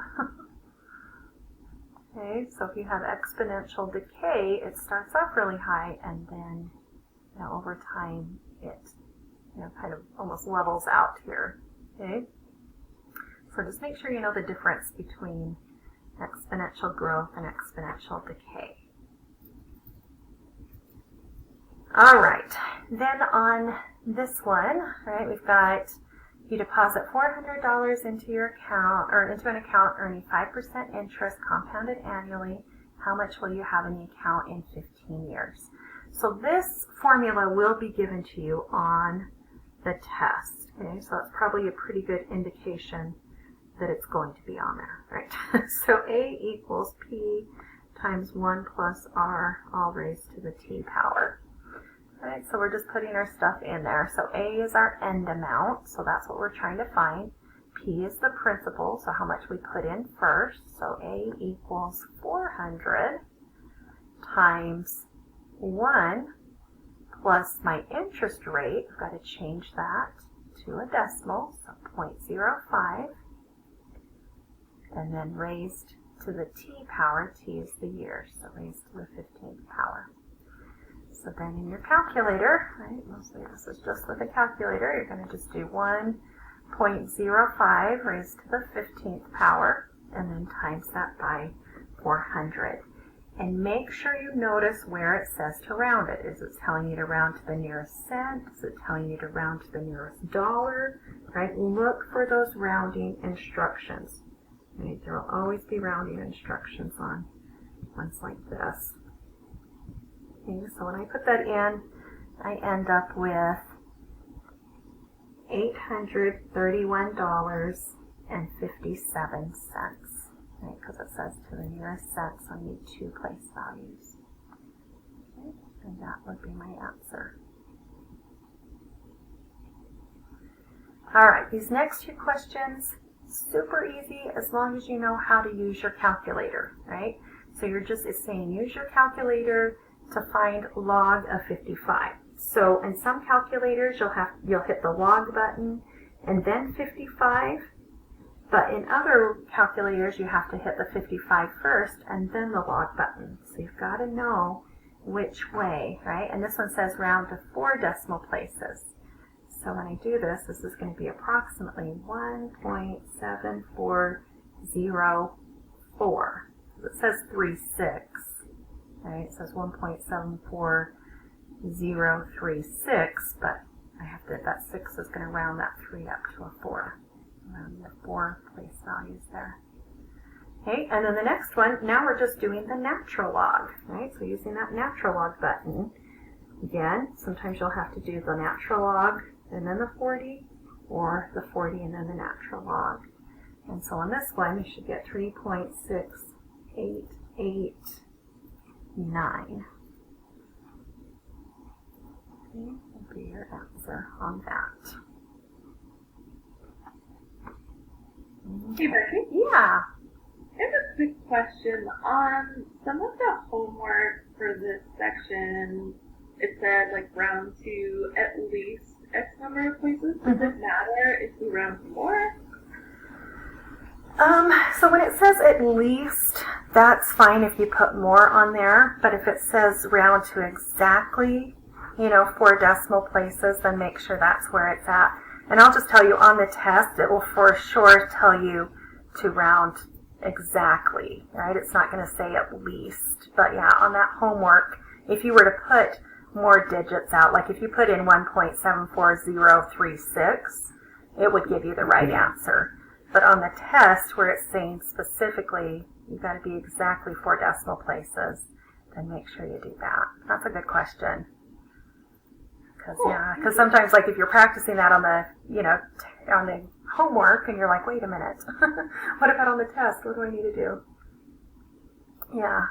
Okay, so if you have exponential decay, it starts off really high, and then over time it kind of almost levels out here. Okay? So just make sure you know the difference between exponential growth and exponential decay. All right, then on this one, right, we've got you deposit $400 into your account, or into an account earning 5% interest compounded annually. How much will you have in the account in 15 years? So this formula will be given to you on the test. Okay, so that's probably a pretty good indication that it's going to be on there, right? So A equals P times 1 plus R all raised to the T power. All right, so we're just putting our stuff in there. So A is our end amount, so that's what we're trying to find. P is the principal, so how much we put in first. So A equals 400 times 1 plus my interest rate. I've got to change that to a decimal, so 0.05. And then raised to the T power. T is the year, so raised to the 15th power. So then in your calculator, right, mostly this is just with a calculator, you're going to just do 1.05 raised to the 15th power, and then times that by 400. And make sure you notice where it says to round it. Is it telling you to round to the nearest cent? Is it telling you to round to the nearest dollar? Right? Look for those rounding instructions. Right? There will always be rounding instructions on ones like this. Okay, so when I put that in, I end up with $831.57, right? Because it says to the nearest cent, so I need 2 place values. Okay, and that would be my answer. All right, these next 2 questions, super easy as long as you know how to use your calculator, right? So it's saying use your calculator to find log of 55. So in some calculators you'll hit the log button and then 55, but in other calculators you have to hit the 55 first and then the log button. So you've got to know which way, right? And this one says round to 4 decimal places. So when I do this, this is going to be approximately 1.7404. It says 36. Right, it says 1.74036, but that 6 is going to round that 3 up to a 4. Round the 4 place values there. Okay, and then the next one, now we're just doing the natural log, right? So using that natural log button, again, sometimes you'll have to do the natural log and then the 40, or the 40 and then the natural log. And so on this one, you should get 3.688. 9. Okay, will be your answer on that. Hey, Becky? Yeah. I have a quick question. On some of the homework for this section, it said like round to at least X number of places. Does it matter if we round to 4? So when it says at least, that's fine if you put more on there, but if it says round to exactly, 4 decimal places, then make sure that's where it's at. And I'll just tell you on the test, it will for sure tell you to round exactly, right? It's not going to say at least, but yeah, on that homework, if you were to put more digits out, like if you put in 1.74036, it would give you the right answer. But on the test, where it's saying specifically you've got to be exactly 4 decimal places, then make sure you do that. That's a good question. Because sometimes, like if you're practicing that on the, on the homework, and you're like, wait a minute, what about on the test? What do I need to do? Yeah.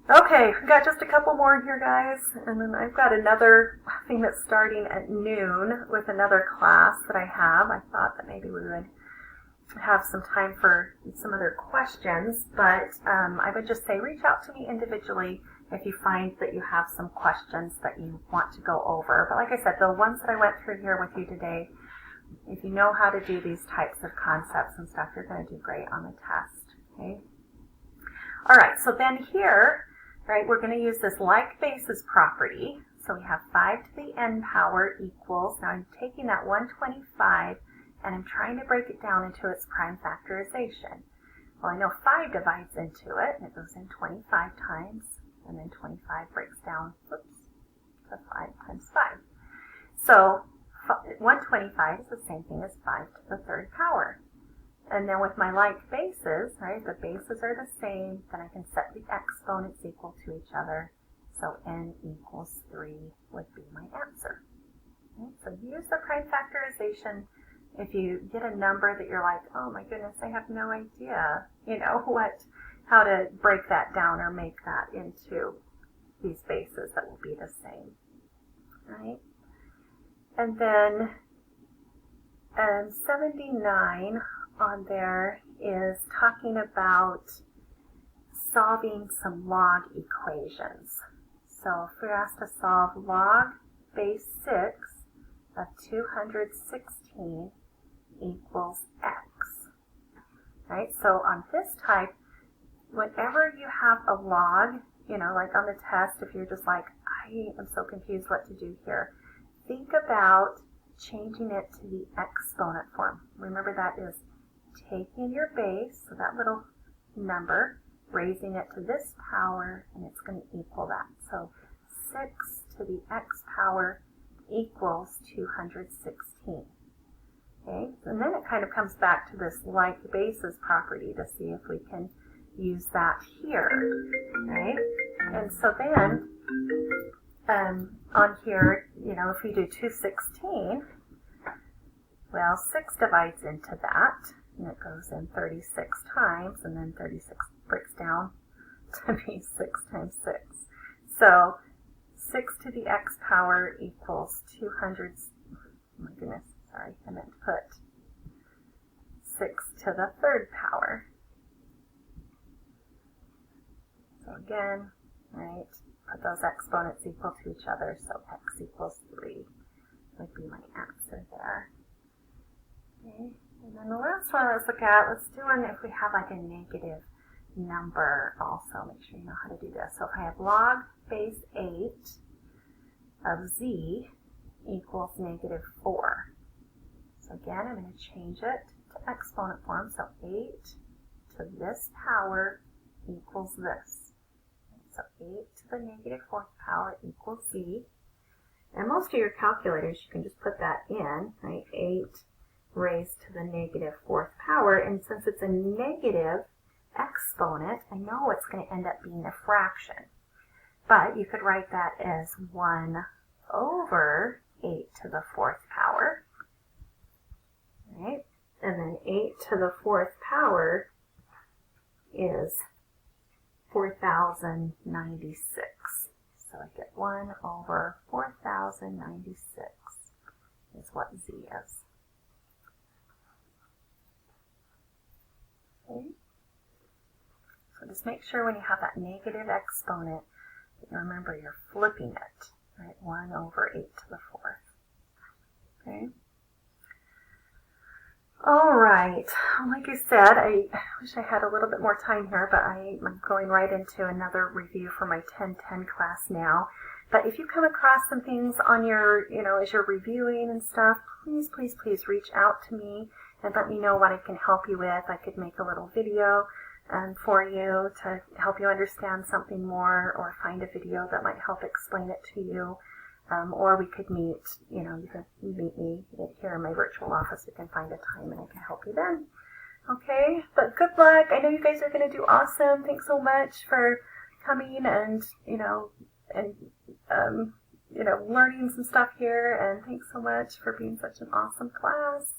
Okay, we've got just a couple more here, guys, and then I've got another thing that's starting at noon with another class that I have. I thought that maybe we would have some time for some other questions, but I would just say reach out to me individually if you find that you have some questions that you want to go over. But like I said, the ones that I went through here with you today, if you know how to do these types of concepts and stuff, you're going to do great on the test. Okay. All right, so then here, right, we're going to use this like basis property. So we have 5 to the n power equals, now I'm taking that 125 and I'm trying to break it down into its prime factorization. Well, I know 5 divides into it, and it goes in 25 times, and then 25 breaks down, whoops, to 5 times 5. So 125 is the same thing as 5 to the third power. And then with my like bases, right, the bases are the same, then I can set the exponents equal to each other. So n equals 3 would be my answer. Okay, so use the prime factorization. If you get a number that you're like, oh my goodness, I have no idea, how to break that down or make that into these bases that will be the same, right? And then 79 on there is talking about solving some log equations. So if we're asked to solve log base 6 of 216 equals x, right? So on this type, whenever you have a log, like on the test, if you're just like, I am so confused what to do here, think about changing it to the exponent form. Remember, that is taking your base, so that little number, raising it to this power, and it's going to equal that. So 6 to the x power equals 216. Okay, and then it kind of comes back to this like bases property to see if we can use that here, right? And so then on here, if we do 216, well, 6 divides into that, and it goes in 36 times, and then 36 breaks down to be 6 times 6. So 6 to the x power equals 200, oh my goodness, sorry, I meant to put 6 to the third power. So again, right, put those exponents equal to each other, so x equals 3 would be my answer there. Okay, and then the last one let's look at, let's do one if we have like a negative number also. Make sure you know how to do this. So if I have log base 8 of z equals negative 4. So again, I'm going to change it to exponent form. So 8 to this power equals this. So 8 to the negative 4th power equals z. And most of your calculators, you can just put that in, right? 8 raised to the negative 4th power. And since it's a negative exponent, I know it's going to end up being a fraction. But you could write that as 1 over 8 to the 4th power. Right? And then 8 to the 4th power is 4,096. So I get 1 over 4,096 is what z is. Okay. So just make sure when you have that negative exponent, that you remember you're flipping it, right? 1 over 8 to the 4th. Okay. All right. Like I said, I wish I had a little bit more time here, but I'm going right into another review for my 1010 class now. But if you come across some things on your, as you're reviewing and stuff, please, please, please reach out to me and let me know what I can help you with. I could make a little video for you to help you understand something more, or find a video that might help explain it to you. Or we could meet, you can meet me here in my virtual office. We can find a time and I can help you then. Okay, but good luck. I know you guys are going to do awesome. Thanks so much for coming and, learning some stuff here. And thanks so much for being such an awesome class.